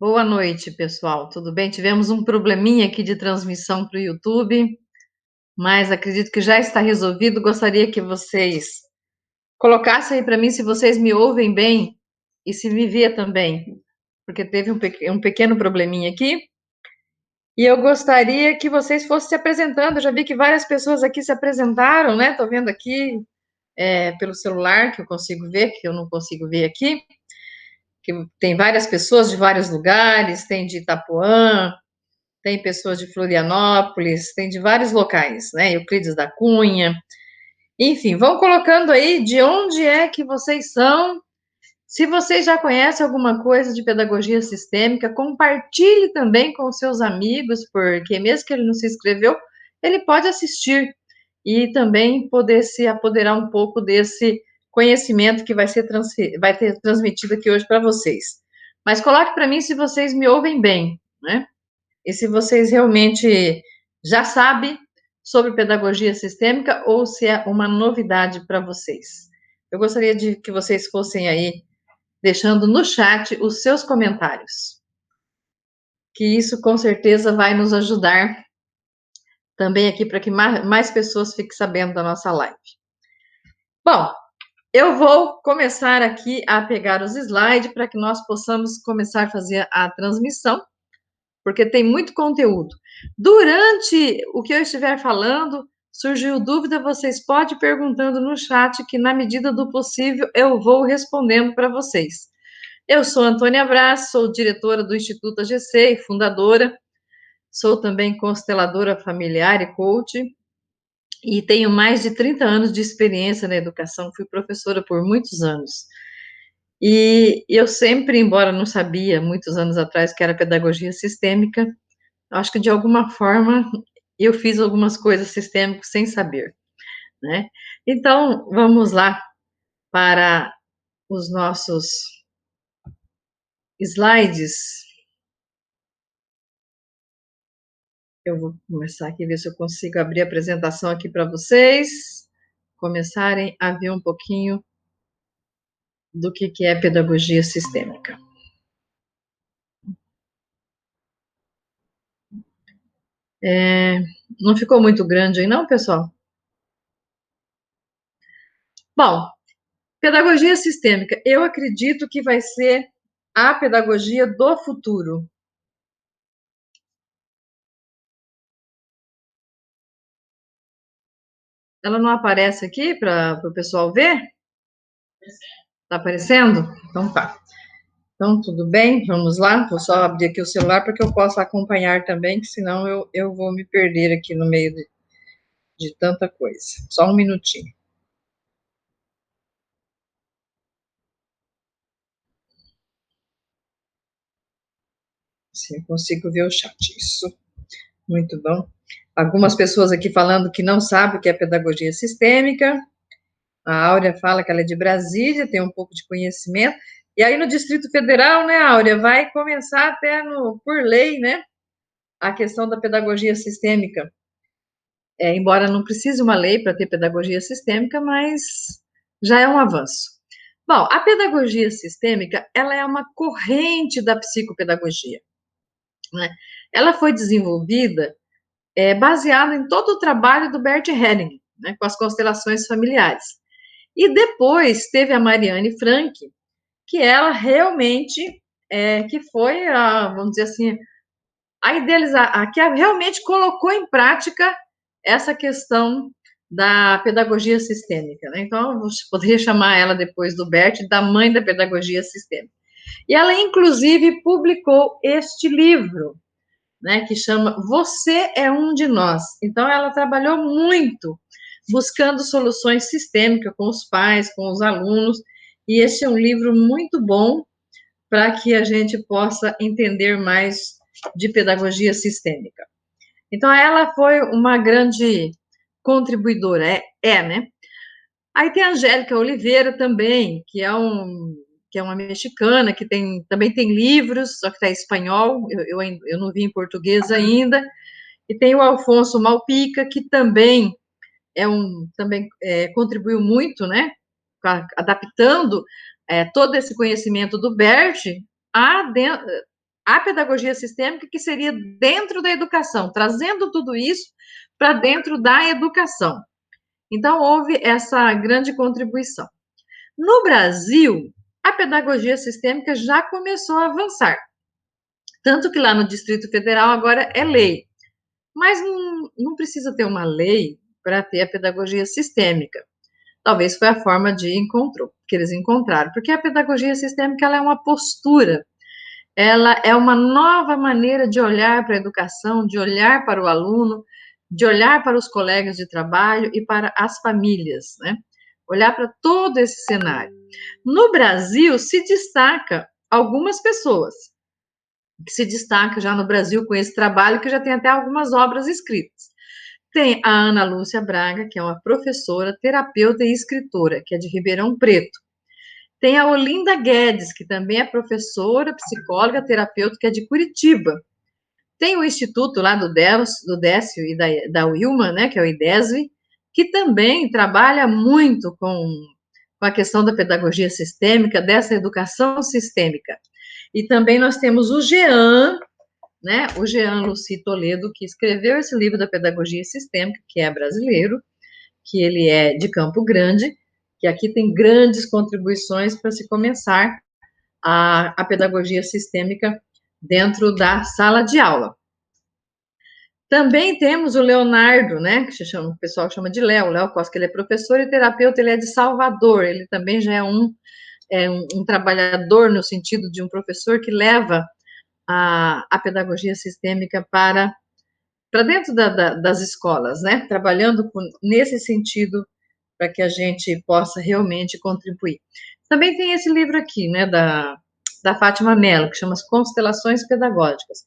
Boa noite, pessoal. Tudo bem? Tivemos um probleminha aqui de transmissão para o YouTube, mas acredito que já está resolvido. Gostaria que vocês colocassem aí para mim se vocês me ouvem bem e se me vê também, porque teve um pequeno probleminha aqui. E eu gostaria que vocês fossem se apresentando. Eu já vi que várias pessoas aqui se apresentaram, né? Estou vendo aqui pelo celular que eu consigo ver, que eu não consigo ver aqui. Que tem várias pessoas de vários lugares, tem de Itapuã, tem pessoas de Florianópolis, tem de vários locais, né? Euclides da Cunha. Enfim, vão colocando aí de onde é que vocês são. Se vocês já conhecem alguma coisa de pedagogia sistêmica, compartilhe também com seus amigos, porque mesmo que ele não se inscreveu, ele pode assistir e também poder se apoderar um pouco desse conhecimento que vai ter transmitido aqui hoje para vocês. Mas coloque para mim se vocês me ouvem bem, né? E se vocês realmente já sabem sobre pedagogia sistêmica ou se é uma novidade para vocês. Eu gostaria de que vocês fossem aí deixando no chat os seus comentários, que isso com certeza vai nos ajudar também aqui para que mais pessoas fiquem sabendo da nossa live. Bom, eu vou começar aqui a pegar os slides para que nós possamos começar a fazer a transmissão, porque tem muito conteúdo. Durante o que eu estiver falando, surgiu dúvida, vocês podem ir perguntando no chat, que na medida do possível eu vou respondendo para vocês. Eu sou Antônia Brás, sou diretora do Instituto AGC e fundadora, sou também consteladora familiar e coach, e tenho mais de 30 anos de experiência na educação, fui professora por muitos anos. E eu sempre, embora não sabia, muitos anos atrás, que era pedagogia sistêmica, acho que de alguma forma eu fiz algumas coisas sistêmicas sem saber, né? Então, vamos lá para os nossos slides. Eu vou começar aqui, ver se eu consigo abrir a apresentação aqui para vocês, começarem a ver um pouquinho do que é pedagogia sistêmica. Não ficou muito grande aí, não, pessoal? Bom, pedagogia sistêmica, eu acredito que vai ser a pedagogia do futuro. Ela não aparece aqui para o pessoal ver? Está aparecendo? Então tá. Então, tudo bem, vamos lá. Vou só abrir aqui o celular para que eu possa acompanhar também, que senão eu vou me perder aqui no meio de tanta coisa. Só um minutinho. Se eu consigo ver o chat. Isso. Muito bom. Algumas pessoas aqui falando que não sabem o que é pedagogia sistêmica. A Áurea fala que ela é de Brasília, tem um pouco de conhecimento. E aí no Distrito Federal, né, Áurea, vai começar até por lei, né, a questão da pedagogia sistêmica. Embora não precise uma lei para ter pedagogia sistêmica, mas já é um avanço. Bom, a pedagogia sistêmica, ela é uma corrente da psicopedagogia, né? Ela foi desenvolvida baseada em todo o trabalho do Bert Helling, né, com as constelações familiares. E depois teve a Marianne Frank, que ela realmente que foi, vamos dizer assim, a idealizar, a que realmente colocou em prática essa questão da pedagogia sistêmica, né? Então, você poderia chamar ela depois do Bert da mãe da pedagogia sistêmica. E ela, inclusive, publicou este livro, né, que chama Você é um de Nós. Então, ela trabalhou muito buscando soluções sistêmicas com os pais, com os alunos, e este é um livro muito bom para que a gente possa entender mais de pedagogia sistêmica. Então, ela foi uma grande contribuidora, né? Aí tem a Angélica Oliveira também, que é uma mexicana, que também tem livros, só que está em espanhol, eu não vi em português ainda. E tem o Alfonso Malpica, que também contribuiu muito, né? Adaptando todo esse conhecimento do Bert a pedagogia sistêmica, que seria dentro da educação, trazendo tudo isso para dentro da educação. Então, houve essa grande contribuição. No Brasil, a pedagogia sistêmica já começou a avançar. Tanto que lá no Distrito Federal agora é lei. Mas não precisa ter uma lei para ter a pedagogia sistêmica. Talvez foi a forma que eles encontraram. Porque a pedagogia sistêmica ela é uma postura, ela é uma nova maneira de olhar para a educação, de olhar para o aluno, de olhar para os colegas de trabalho e para as famílias, né? Olhar para todo esse cenário. No Brasil, se destaca algumas pessoas, que se destaca já no Brasil com esse trabalho, que já tem até algumas obras escritas. Tem a Ana Lúcia Braga, que é uma professora, terapeuta e escritora, que é de Ribeirão Preto. Tem a Olinda Guedes, que também é professora, psicóloga, terapeuta, que é de Curitiba. Tem o instituto lá do Décio e da Wilma, né, que é o IDESV, que também trabalha muito com a questão da pedagogia sistêmica, dessa educação sistêmica. E também nós temos o Jean, né, o Jean Luci Toledo, que escreveu esse livro da pedagogia sistêmica, que é brasileiro, que ele é de Campo Grande, que aqui tem grandes contribuições para se começar a pedagogia sistêmica dentro da sala de aula. Também temos o Leonardo, né, que o pessoal chama de Léo Costa, que ele é professor e terapeuta, ele é de Salvador, ele também já é um trabalhador no sentido de um professor que leva a pedagogia sistêmica para dentro das escolas, né, trabalhando nesse sentido para que a gente possa realmente contribuir. Também tem esse livro aqui, né, da Fátima Mello, que chama As Constelações Pedagógicas,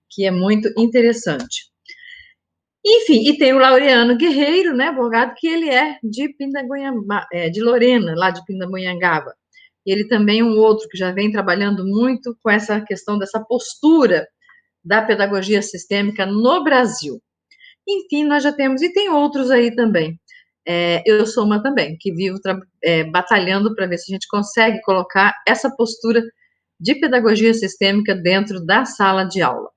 que é muito interessante. Enfim, e tem o Laureano Guerreiro, né, advogado, que ele é de de Lorena, lá de Pindamonhangaba. Ele também é um outro que já vem trabalhando muito com essa questão dessa postura da pedagogia sistêmica no Brasil. Enfim, nós já temos, e tem outros aí também. Eu sou uma também, que vivo batalhando para ver se a gente consegue colocar essa postura de pedagogia sistêmica dentro da sala de aula.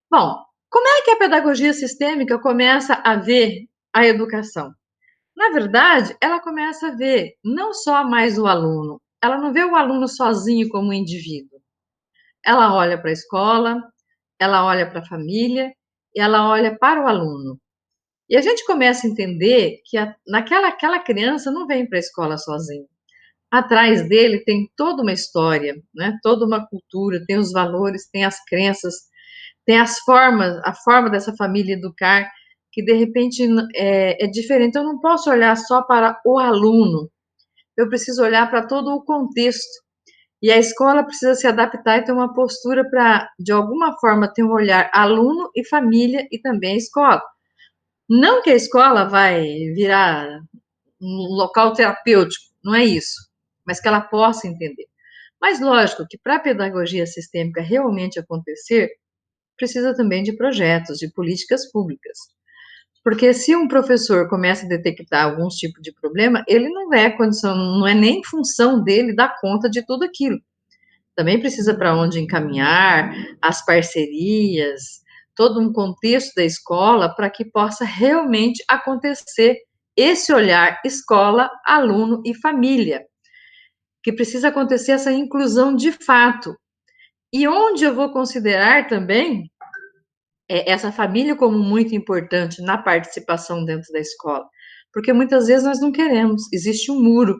Bom, como é que a pedagogia sistêmica começa a ver a educação? Na verdade, ela começa a ver não só mais o aluno, ela não vê o aluno sozinho como um indivíduo. Ela olha para a escola, ela olha para a família e ela olha para o aluno. E a gente começa a entender que aquela criança não vem para a escola sozinha. Atrás dele tem toda uma história, né? Toda uma cultura, tem os valores, tem as crenças, tem a forma dessa família educar, que de repente é diferente. Eu não posso olhar só para o aluno, eu preciso olhar para todo o contexto. E a escola precisa se adaptar e ter uma postura para, de alguma forma, ter um olhar aluno e família e também a escola. Não que a escola vai virar um local terapêutico, não é isso, mas que ela possa entender. Mas lógico que para a pedagogia sistêmica realmente acontecer, precisa também de projetos, de políticas públicas. Porque se um professor começa a detectar algum tipo de problema, ele não é condição, não é nem função dele dar conta de tudo aquilo. Também precisa para onde encaminhar, as parcerias, todo um contexto da escola para que possa realmente acontecer esse olhar escola, aluno e família, que precisa acontecer essa inclusão de fato. E onde eu vou considerar também essa família como muito importante na participação dentro da escola, porque muitas vezes nós não queremos, existe um muro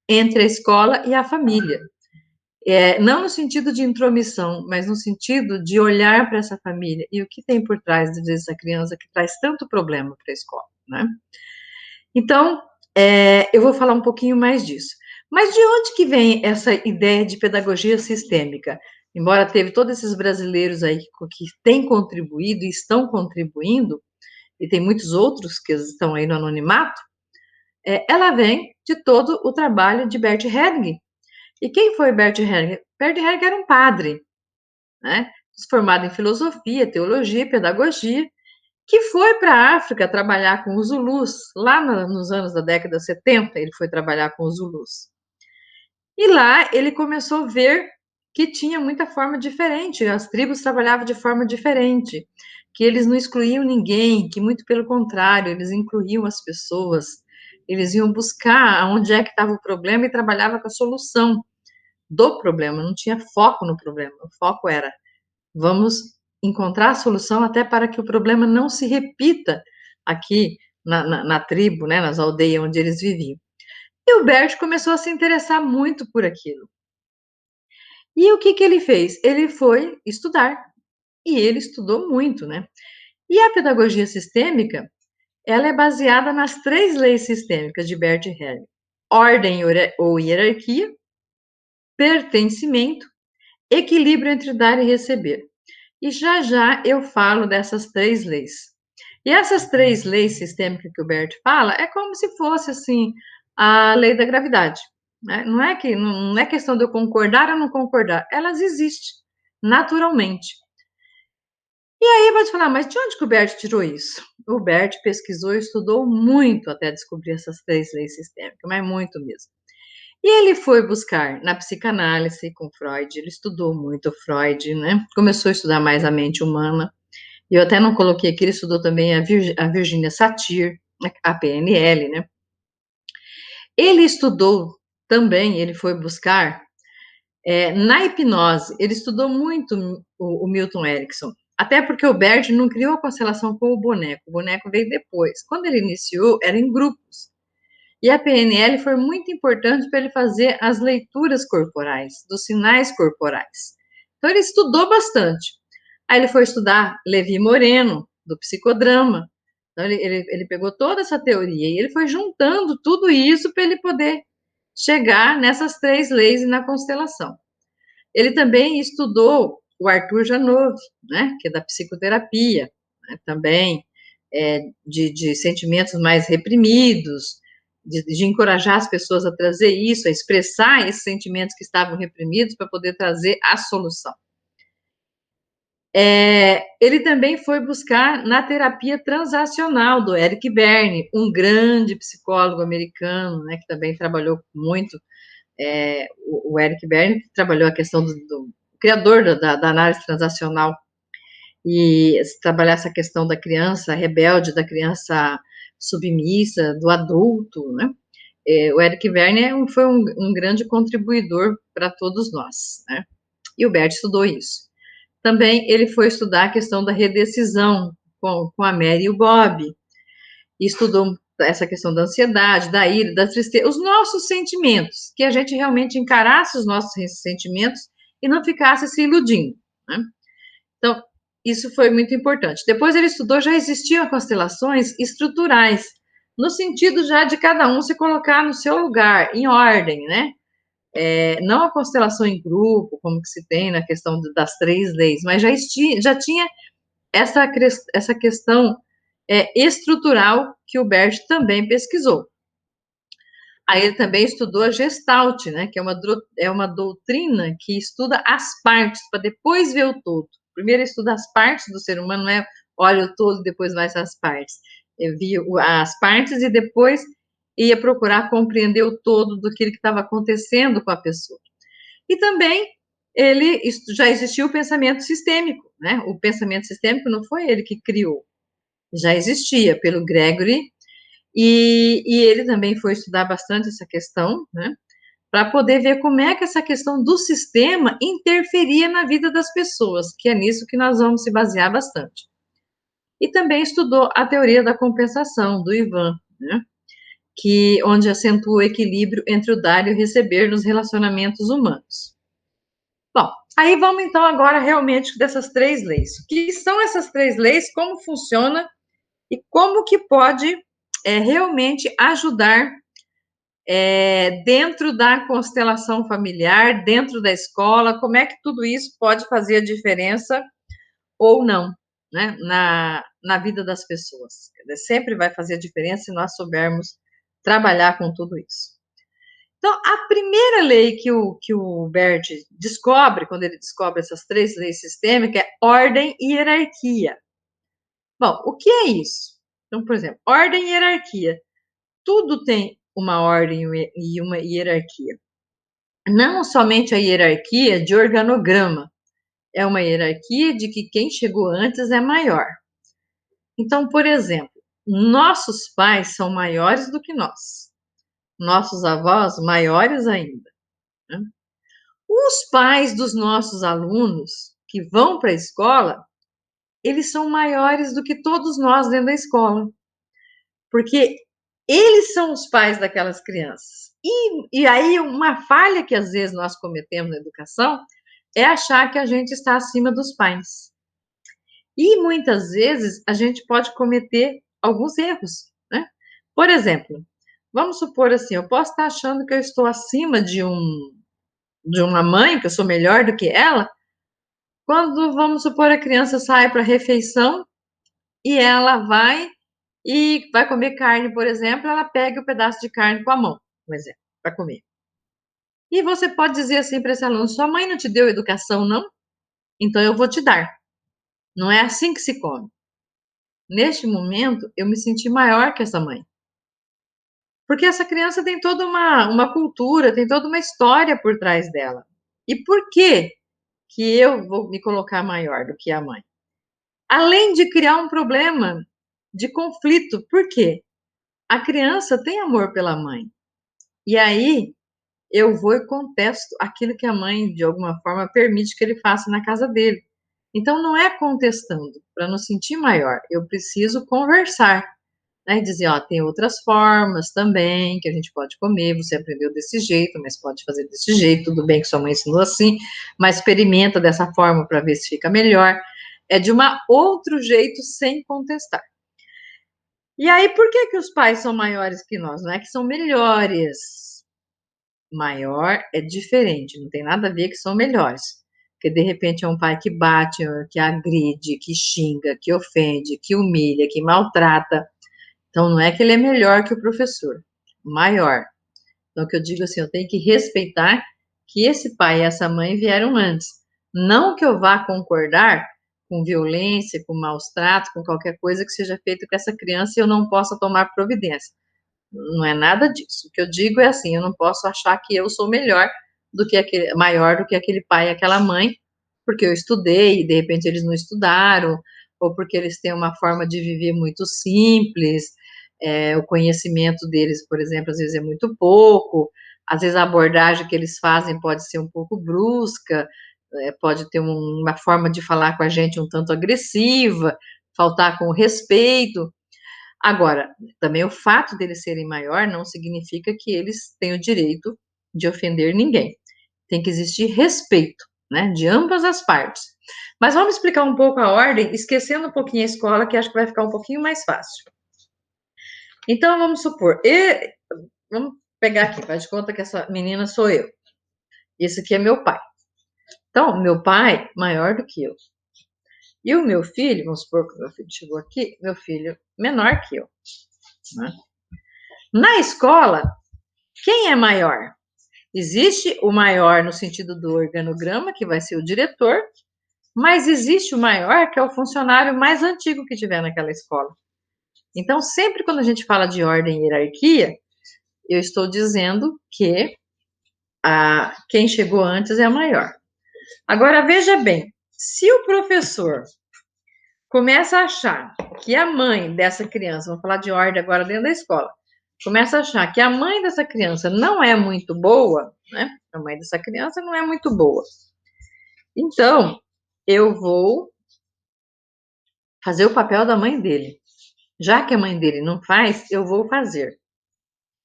entre a escola e a família. Não no sentido de intromissão, mas no sentido de olhar para essa família e o que tem por trás, às vezes, essa criança que traz tanto problema para a escola, né? Então, eu vou falar um pouquinho mais disso. Mas de onde que vem essa ideia de pedagogia sistêmica? Embora teve todos esses brasileiros aí que têm contribuído e estão contribuindo, e tem muitos outros que estão aí no anonimato, ela vem de todo o trabalho de Bert Helling. E quem foi Bert Helling? Bert Helling era um padre, né? Formado em filosofia, teologia e pedagogia, que foi para a África trabalhar com os Zulus, lá nos anos da década de 70, ele foi trabalhar com os Zulus. E lá ele começou a ver que tinha muita forma diferente, as tribos trabalhavam de forma diferente, que eles não excluíam ninguém, que muito pelo contrário, eles incluíam as pessoas, eles iam buscar onde é que estava o problema e trabalhava com a solução do problema, não tinha foco no problema, o foco era, vamos encontrar a solução até para que o problema não se repita aqui na tribo, né, nas aldeias onde eles viviam. E o Bert começou a se interessar muito por aquilo. E o que que ele fez? Ele foi estudar, e ele estudou muito, né. E a pedagogia sistêmica, ela é baseada nas 3 leis sistêmicas de Bert Helling: ordem ou hierarquia, pertencimento, equilíbrio entre dar e receber. E já já eu falo dessas 3 leis. E essas 3 leis sistêmicas que o Bert fala, é como se fosse, assim, a lei da gravidade, né, não é questão de eu concordar ou não concordar, elas existem naturalmente. E aí pode falar: "Mas de onde que o Bert tirou isso?". O Bert pesquisou e estudou muito até descobrir essas 3 leis sistêmicas, mas muito mesmo. E ele foi buscar na psicanálise com Freud, ele estudou muito Freud, né, começou a estudar mais a mente humana, e eu até não coloquei aqui, ele estudou também a Virginia Satir, né, a PNL, né. Ele estudou também, ele foi buscar, na hipnose, ele estudou muito o Milton Erickson, até porque o Bert não criou a constelação com o boneco veio depois. Quando ele iniciou, era em grupos. E a PNL foi muito importante para ele fazer as leituras corporais, dos sinais corporais. Então ele estudou bastante. Aí ele foi estudar Levi Moreno, do psicodrama. Então ele pegou toda essa teoria e ele foi juntando tudo isso para ele poder chegar nessas 3 leis e na constelação. Ele também estudou o Arthur Janov, né, que é da psicoterapia, né, também de sentimentos mais reprimidos, de encorajar as pessoas a trazer isso, a expressar esses sentimentos que estavam reprimidos para poder trazer a solução. Ele também foi buscar na terapia transacional do Eric Berne, um grande psicólogo americano, né, que também trabalhou muito, o Eric Berne trabalhou a questão do criador da análise transacional, e trabalhar essa questão da criança rebelde, da criança submissa, do adulto, né? O Eric Berne foi um grande contribuidor para todos nós, né? E o Bert estudou isso. Também ele foi estudar a questão da redecisão com a Mary e o Bob, e estudou essa questão da ansiedade, da ira, da tristeza, os nossos sentimentos, que a gente realmente encarasse os nossos sentimentos e não ficasse se iludindo, né? Então, isso foi muito importante. Depois ele estudou, já existiam constelações estruturais, no sentido já de cada um se colocar no seu lugar, em ordem, né? Não a constelação em grupo, como que se tem na questão das 3 leis, mas já tinha essa questão estrutural que o Bert também pesquisou. Aí ele também estudou a Gestalt, né, que é uma doutrina que estuda as partes, para depois ver o todo. Primeiro estuda as partes do ser humano, não é olha o todo, depois vai as partes. Eu via as partes e depois ia procurar compreender o todo do que estava acontecendo com a pessoa. E também já existiu o pensamento sistêmico, né? O pensamento sistêmico não foi ele que criou, já existia pelo Gregory, e ele também foi estudar bastante essa questão, né, para poder ver como é que essa questão do sistema interferia na vida das pessoas, que é nisso que nós vamos se basear bastante. E também estudou a teoria da compensação, do Ivan, né, onde acentua o equilíbrio entre o dar e o receber nos relacionamentos humanos. Bom, aí vamos então agora realmente dessas 3 leis. O que são essas 3 leis, como funciona e como que pode realmente ajudar dentro da constelação familiar, dentro da escola, como é que tudo isso pode fazer a diferença ou não, né, na vida das pessoas. Sempre vai fazer a diferença se nós soubermos trabalhar com tudo isso. Então, a primeira lei que o Bert descobre, quando ele descobre essas 3 leis sistêmicas, é ordem e hierarquia. Bom, o que é isso? Então, por exemplo, ordem e hierarquia. Tudo tem uma ordem e uma hierarquia. não somente a hierarquia de organograma, é uma hierarquia de que quem chegou antes é maior. Então, por exemplo, nossos pais são maiores do que nós, nossos avós maiores ainda, né? Os pais dos nossos alunos que vão para a escola, eles são maiores do que todos nós dentro da escola, porque eles são os pais daquelas crianças. E aí, uma falha que às vezes nós cometemos na educação é achar que a gente está acima dos pais. E muitas vezes a gente pode cometer alguns erros, né? Por exemplo, vamos supor assim, eu posso estar achando que eu estou acima de uma mãe, que eu sou melhor do que ela, quando, vamos supor, a criança sai para a refeição e ela vai comer carne, por exemplo, ela pega o pedaço de carne com a mão, por exemplo, para comer. E você pode dizer assim para esse aluno: sua mãe não te deu educação, não? Então eu vou te dar. Não é assim que se come. Neste momento, eu me senti maior que essa mãe. Porque essa criança tem toda uma cultura, tem toda uma história por trás dela. E por que eu vou me colocar maior do que a mãe? Além de criar um problema de conflito. Por quê? A criança tem amor pela mãe. E aí eu vou e contesto aquilo que a mãe, de alguma forma, permite que ele faça na casa dele. Então, não é contestando, para não sentir maior. Eu preciso conversar, né? Dizer, ó, tem outras formas também que a gente pode comer. Você aprendeu desse jeito, mas pode fazer desse jeito. Tudo bem que sua mãe ensinou assim, mas experimenta dessa forma para ver se fica melhor. É de um outro jeito, sem contestar. E aí, por que os pais são maiores que nós? Não é que são melhores. Maior é diferente, não tem nada a ver que são melhores. Porque de repente é um pai que bate, que agride, que xinga, que ofende, que humilha, que maltrata. Então não é que ele é melhor que o professor, maior. Então o que eu digo assim, eu tenho que respeitar que esse pai e essa mãe vieram antes. Não que eu vá concordar com violência, com maus tratos, com qualquer coisa que seja feito com essa criança e eu não possa tomar providência. Não é nada disso. O que eu digo é assim, eu não posso achar que eu sou melhor do que aquele, maior do que aquele pai e aquela mãe, porque eu estudei e de repente eles não estudaram, ou porque eles têm uma forma de viver muito simples, o conhecimento deles, por exemplo, às vezes é muito pouco, às vezes a abordagem que eles fazem pode ser um pouco brusca, pode ter uma forma de falar com a gente um tanto agressiva, faltar com respeito. Agora, também o fato deles serem maior não significa que eles têm o direito de ofender ninguém. Tem que existir respeito, né, de ambas as partes. Mas vamos explicar um pouco a ordem, esquecendo um pouquinho a escola, que acho que vai ficar um pouquinho mais fácil. Então, vamos supor, vamos pegar aqui, faz de conta que essa menina sou eu. Esse aqui é meu pai. Então, meu pai, maior do que eu. E o meu filho, vamos supor que o meu filho chegou aqui, meu filho menor que eu, né? Na escola, quem é maior? Existe o maior no sentido do organograma, que vai ser o diretor, mas existe o maior, que é o funcionário mais antigo que tiver naquela escola. Então, sempre quando a gente fala de ordem e hierarquia, eu estou dizendo que quem chegou antes é a maior. Agora, veja bem, se o professor começa a achar que a mãe dessa criança, vamos falar de ordem agora dentro da escola, começa a achar que a mãe dessa criança não é muito boa, né? A mãe dessa criança não é muito boa. Então, eu vou fazer o papel da mãe dele. Já que a mãe dele não faz, eu vou fazer.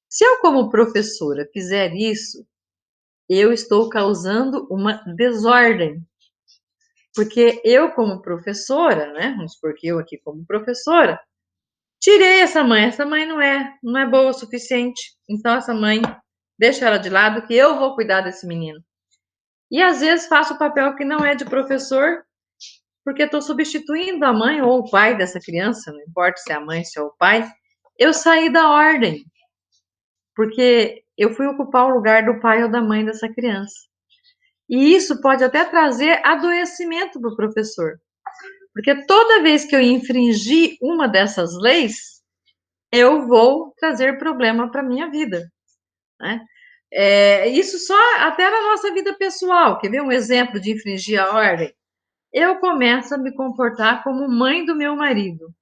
Se eu, como professora, fizer isso, eu estou causando uma desordem. Porque eu, como professora, né? Vamos supor que eu aqui, como professora, tirei essa mãe não é boa o suficiente. Então, essa mãe, deixa ela de lado, que eu vou cuidar desse menino. E às vezes faço o papel que não é de professor, porque estou substituindo a mãe ou o pai dessa criança, não importa se é a mãe, se é o pai. Eu saí da ordem, porque eu fui ocupar o lugar do pai ou da mãe dessa criança. E isso pode até trazer adoecimento para o professor, porque toda vez que eu infringir uma dessas leis, eu vou trazer problema para a minha vida, né? Isso só até na nossa vida pessoal. Quer ver um exemplo de infringir a ordem? Eu começo a me comportar como mãe do meu marido.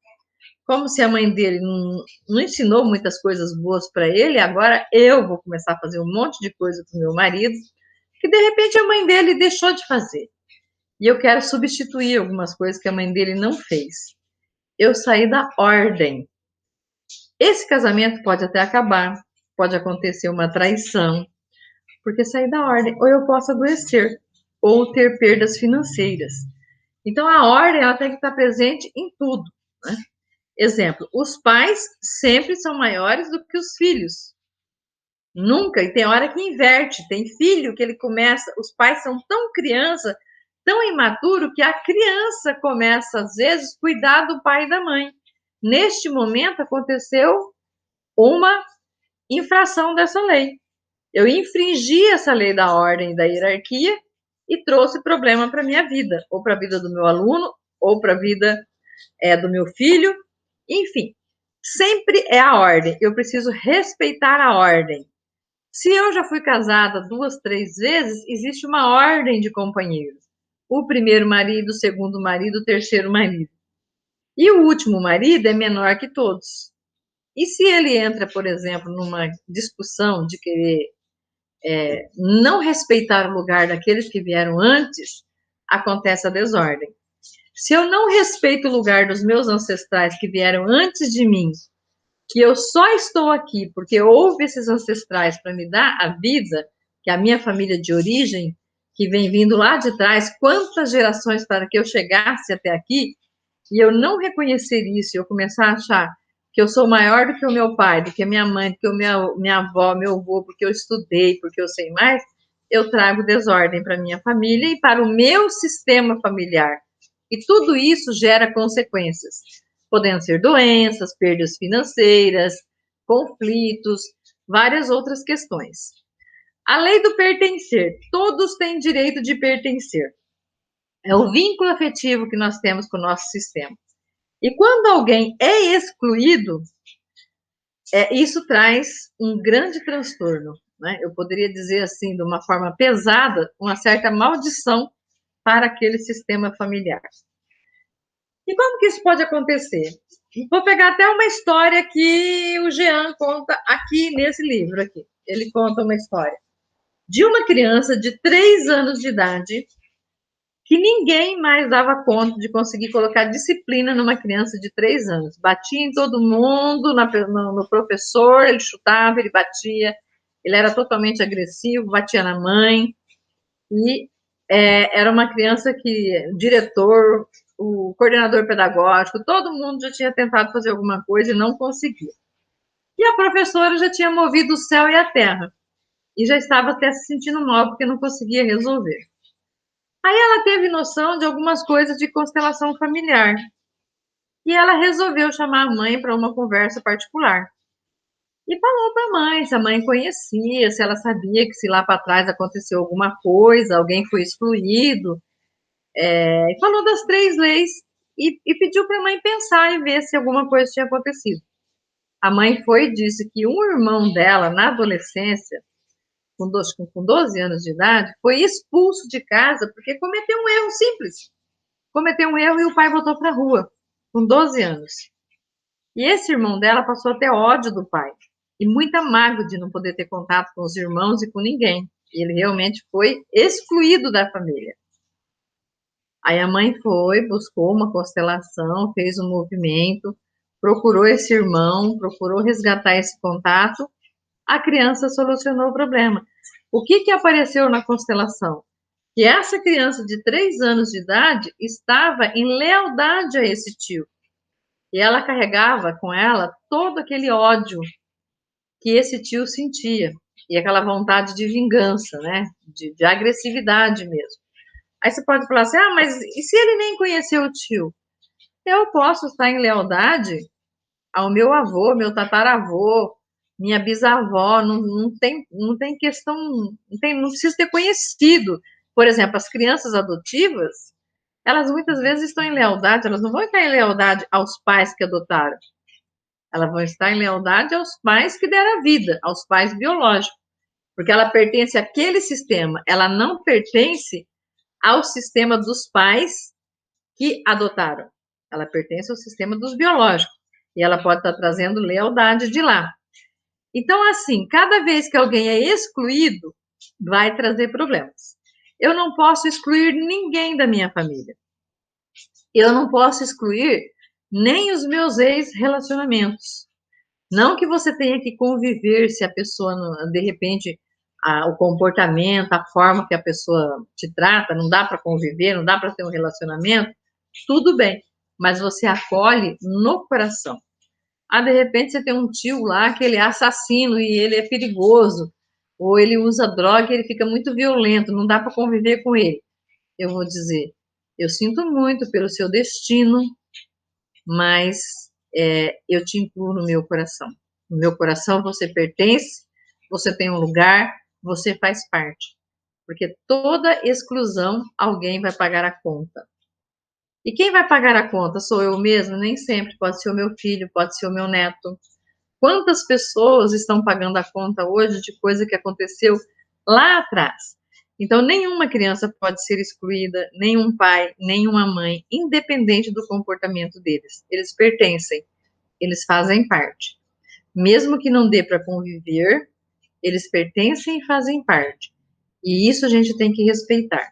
Como se a mãe dele não ensinou muitas coisas boas para ele, agora eu vou começar a fazer um monte de coisa com meu marido, que de repente a mãe dele deixou de fazer. E eu quero substituir algumas coisas que a mãe dele não fez. Eu saí da ordem. Esse casamento pode até acabar, pode acontecer uma traição, porque saí da ordem. Ou eu posso adoecer, ou ter perdas financeiras. Então a ordem ela tem que estar presente em tudo, né? Exemplo, os pais sempre são maiores do que os filhos. Nunca, e tem hora que inverte, tem filho que ele começa, os pais são tão criança, tão imaturo, que a criança começa, às vezes, cuidar do pai e da mãe. Neste momento, aconteceu uma infração dessa lei. Eu infringi essa lei da ordem e da hierarquia e trouxe problema para a minha vida, ou para a vida do meu aluno, ou para a vida do meu filho, enfim. Sempre é a ordem, eu preciso respeitar a ordem. Se eu já fui casada 2, 3 vezes, existe uma ordem de companheiros. O primeiro marido, o segundo marido, o terceiro marido. E o último marido é menor que todos. E se ele entra, por exemplo, numa discussão de querer não respeitar o lugar daqueles que vieram antes, acontece a desordem. Se eu não respeito o lugar dos meus ancestrais que vieram antes de mim, que eu só estou aqui porque houve esses ancestrais para me dar a vida, que é a minha família de origem, que vem vindo lá de trás, quantas gerações para que eu chegasse até aqui, e eu não reconhecer isso, eu começar a achar que eu sou maior do que o meu pai, do que a minha mãe, do que minha avó, meu avô, porque eu estudei, porque eu sei mais, eu trago desordem para minha família e para o meu sistema familiar. E tudo isso gera consequências, podendo ser doenças, perdas financeiras, conflitos, várias outras questões. A lei do pertencer, todos têm direito de pertencer. É o vínculo afetivo que nós temos com o nosso sistema. E quando alguém é excluído, isso traz um grande transtorno, né? Eu poderia dizer assim, de uma forma pesada, uma certa maldição para aquele sistema familiar. E como que isso pode acontecer? Vou pegar até uma história que o Jean conta aqui nesse livro aqui. Ele conta uma história de uma criança de 3 anos de idade que ninguém mais dava conta de conseguir colocar disciplina numa criança de 3 anos. Batia em todo mundo, no professor, ele chutava, ele batia, ele era totalmente agressivo, batia na mãe, e era uma criança que o diretor, o coordenador pedagógico, todo mundo já tinha tentado fazer alguma coisa e não conseguia. E a professora já tinha movido o céu e a terra, e já estava até se sentindo mal porque não conseguia resolver. Aí ela teve noção de algumas coisas de constelação familiar. E ela resolveu chamar a mãe para uma conversa particular. E falou para a mãe se a mãe conhecia, se ela sabia que se lá para trás aconteceu alguma coisa, alguém foi excluído. E falou das 3 leis e pediu para a mãe pensar e ver se alguma coisa tinha acontecido. A mãe foi e disse que um irmão dela, na adolescência, com 12 anos de idade, foi expulso de casa porque cometeu um erro simples. Cometeu um erro e o pai botou para a rua, com 12 anos. E esse irmão dela passou a ter ódio do pai e muita mágoa de não poder ter contato com os irmãos e com ninguém. E ele realmente foi excluído da família. Aí a mãe foi, buscou uma constelação, fez um movimento, procurou esse irmão, procurou resgatar esse contato. A criança solucionou o problema. O que apareceu na constelação? Que essa criança de 3 anos de idade estava em lealdade a esse tio. E ela carregava com ela todo aquele ódio que esse tio sentia. E aquela vontade de vingança, né? De agressividade mesmo. Aí você pode falar assim, mas e se ele nem conheceu o tio? Eu posso estar em lealdade ao meu avô, meu tataravô, minha bisavó, não tem questão, não precisa ter conhecido. Por exemplo, as crianças adotivas, elas muitas vezes estão em lealdade, elas não vão estar em lealdade aos pais que adotaram. Elas vão estar em lealdade aos pais que deram a vida, aos pais biológicos. porque ela pertence àquele sistema, ela não pertence ao sistema dos pais que adotaram. Ela pertence ao sistema dos biológicos. E ela pode estar trazendo lealdade de lá. Então, assim, cada vez que alguém é excluído, vai trazer problemas. Eu não posso excluir ninguém da minha família. Eu não posso excluir nem os meus ex-relacionamentos. Não que você tenha que conviver se a pessoa, de repente, o comportamento, a forma que a pessoa te trata, não dá para conviver, não dá para ter um relacionamento, tudo bem, mas você acolhe no coração. De repente você tem um tio lá que ele é assassino e ele é perigoso, ou ele usa droga e ele fica muito violento, não dá para conviver com ele. Eu vou dizer, eu sinto muito pelo seu destino, mas eu te incluo no meu coração. No meu coração você pertence, você tem um lugar, você faz parte. Porque toda exclusão, alguém vai pagar a conta. E quem vai pagar a conta? Sou eu mesmo? Nem sempre. Pode ser o meu filho, pode ser o meu neto. Quantas pessoas estão pagando a conta hoje de coisa que aconteceu lá atrás? Então, nenhuma criança pode ser excluída, nenhum pai, nenhuma mãe, independente do comportamento deles. Eles pertencem, eles fazem parte. Mesmo que não dê para conviver, eles pertencem e fazem parte. E isso a gente tem que respeitar.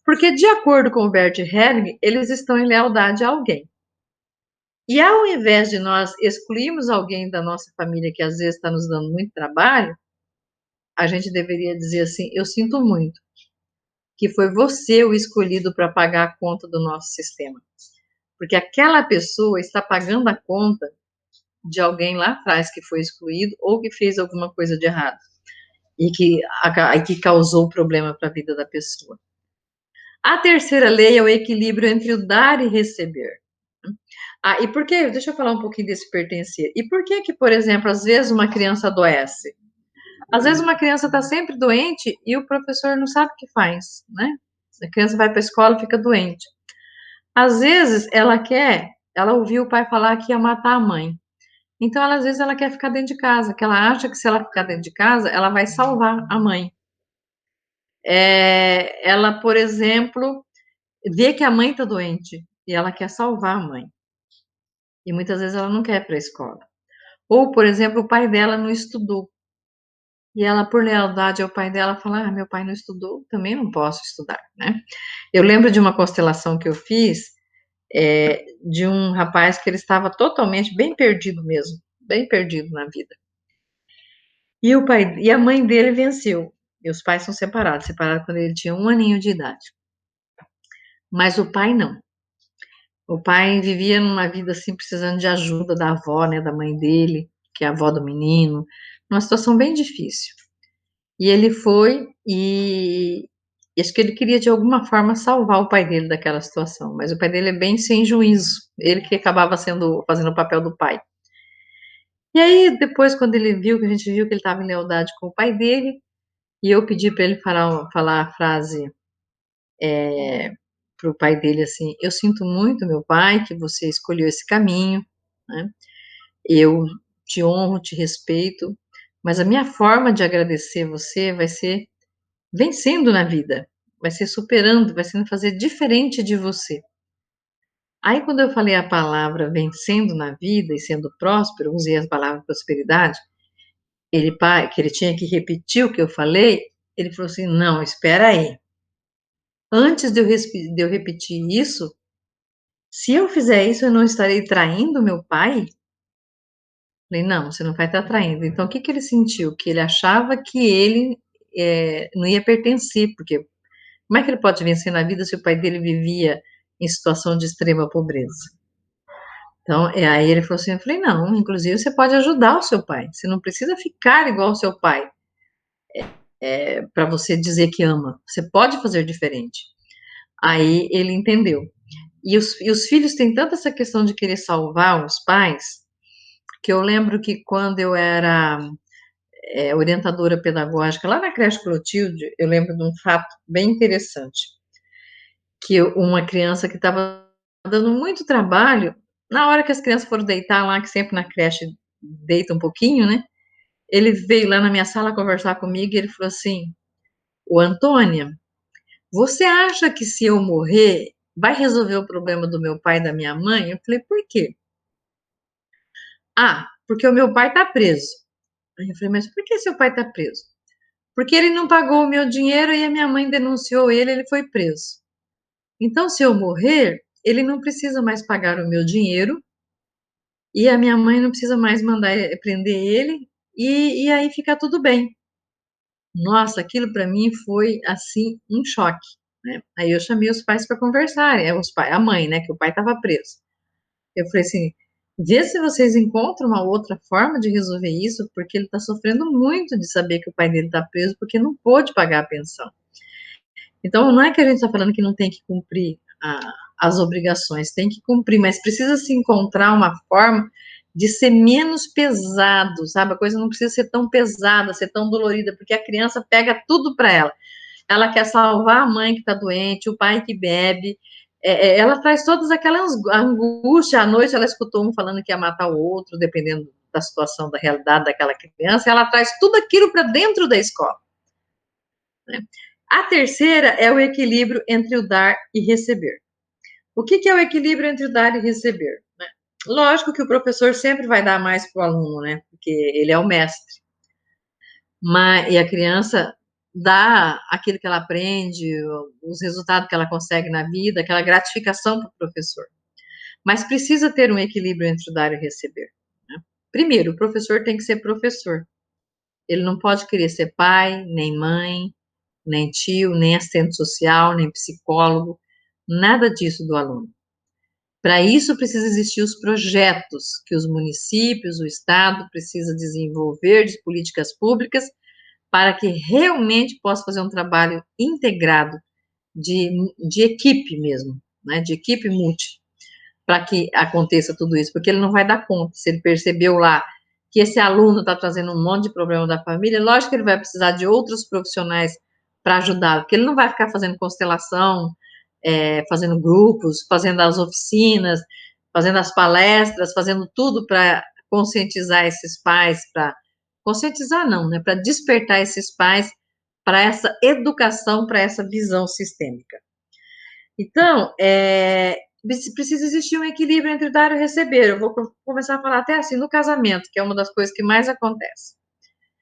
Porque, de acordo com o Bert Helling, eles estão em lealdade a alguém. E ao invés de nós excluirmos alguém da nossa família que às vezes está nos dando muito trabalho, a gente deveria dizer assim: eu sinto muito que foi você o escolhido para pagar a conta do nosso sistema. Porque aquela pessoa está pagando a conta de alguém lá atrás que foi excluído ou que fez alguma coisa de errado e que causou problema para a vida da pessoa. A terceira lei é o equilíbrio entre o dar e receber. E por que, deixa eu falar um pouquinho desse pertencer. E por que, por exemplo, às vezes uma criança adoece? Às vezes uma criança está sempre doente e o professor não sabe o que faz, né? A criança vai para a escola e fica doente. Às vezes ela ouviu o pai falar que ia matar a mãe. Então, às vezes ela quer ficar dentro de casa, que ela acha que se ela ficar dentro de casa, ela vai salvar a mãe. Ela, por exemplo, vê que a mãe está doente e ela quer salvar a mãe. E muitas vezes ela não quer ir para a escola. Ou, por exemplo, o pai dela não estudou. E ela, por lealdade ao pai dela, fala: meu pai não estudou, também não posso estudar, né? Eu lembro de uma constelação que eu fiz, de um rapaz que ele estava totalmente bem perdido mesmo, bem perdido na vida. E a mãe dele venceu. E os pais são separados quando ele tinha 1 aninho de idade. Mas o pai não. O pai vivia numa vida assim, precisando de ajuda da avó, né, da mãe dele, que é a avó do menino, numa situação bem difícil. E ele foi e acho que ele queria de alguma forma salvar o pai dele daquela situação, mas o pai dele é bem sem juízo, ele que acabava fazendo o papel do pai. E aí depois quando a gente viu que ele estava em lealdade com o pai dele, e eu pedi para ele falar a frase para o pai dele assim: eu sinto muito, meu pai, que você escolheu esse caminho, né? Eu te honro, te respeito, mas a minha forma de agradecer você vai ser vencendo na vida, vai ser superando, vai sendo fazer diferente de você. Aí, quando eu falei a palavra vencendo na vida e sendo próspero, usei as palavras prosperidade, que ele tinha que repetir o que eu falei, ele falou assim: não, espera aí. Antes de eu repetir isso, se eu fizer isso, eu não estarei traindo meu pai? Falei, não, você não vai estar traindo. Então, o que ele sentiu? Que ele achava que ele não ia pertencer, porque como é que ele pode vencer na vida se o pai dele vivia em situação de extrema pobreza? Então, aí ele falou assim, eu falei, não, inclusive você pode ajudar o seu pai, você não precisa ficar igual ao seu pai, para você dizer que ama, você pode fazer diferente. Aí ele entendeu. E os filhos têm tanta essa questão de querer salvar os pais, que eu lembro que quando eu era orientadora pedagógica lá na creche Clotilde, eu lembro de um fato bem interessante, que uma criança que estava dando muito trabalho, na hora que as crianças foram deitar lá, que sempre na creche deita um pouquinho, né? ele veio lá na minha sala conversar comigo e ele falou assim: Ô Antônia, você acha que se eu morrer vai resolver o problema do meu pai e da minha mãe? Eu falei: por quê? Ah, porque o meu pai tá preso. Aí eu falei: mas por que seu pai tá preso? Porque ele não pagou o meu dinheiro e a minha mãe denunciou ele, ele foi preso. Então, se eu morrer, ele não precisa mais pagar o meu dinheiro e a minha mãe não precisa mais mandar prender ele e aí fica tudo bem. Nossa, aquilo para mim foi assim um choque, né? Aí eu chamei os pais para conversar, a mãe, né, que o pai estava preso. Eu falei assim: vê se vocês encontram uma outra forma de resolver isso, porque ele está sofrendo muito de saber que o pai dele está preso porque não pôde pagar a pensão. Então, não é que a gente está falando que não tem que cumprir as obrigações, tem que cumprir, mas precisa se encontrar uma forma de ser menos pesado, sabe? A coisa não precisa ser tão pesada, ser tão dolorida, porque a criança pega tudo para ela. Ela quer salvar a mãe que está doente, o pai que bebe, ela traz todas aquelas angústias. À noite ela escutou um falando que ia matar o outro, dependendo da situação, da realidade daquela criança, ela traz tudo aquilo para dentro da escola. Né? A terceira é o equilíbrio entre o dar e receber. O que é o equilíbrio entre o dar e receber? Né? Lógico que o professor sempre vai dar mais para o aluno, né? Porque ele é o mestre. E a criança dá aquilo que ela aprende, os resultados que ela consegue na vida, aquela gratificação para o professor. Mas precisa ter um equilíbrio entre o dar e o receber. Né? Primeiro, o professor tem que ser professor. Ele não pode querer ser pai, nem mãe, nem tio, nem assistente social, nem psicólogo, nada disso do aluno. Para isso, precisa existir os projetos que os municípios, o Estado precisa desenvolver de políticas públicas para que realmente possa fazer um trabalho integrado de equipe mesmo, né, de equipe multi, para que aconteça tudo isso, porque ele não vai dar conta. Se ele percebeu lá que esse aluno está trazendo um monte de problema da família, lógico que ele vai precisar de outros profissionais para ajudar, porque ele não vai ficar fazendo constelação, fazendo grupos, fazendo as oficinas, fazendo as palestras, fazendo tudo para conscientizar esses pais, para conscientizar não, né, para despertar esses pais para essa educação, para essa visão sistêmica. Então, precisa existir um equilíbrio entre dar e receber. Eu vou começar a falar até assim no casamento, que é uma das coisas que mais acontece.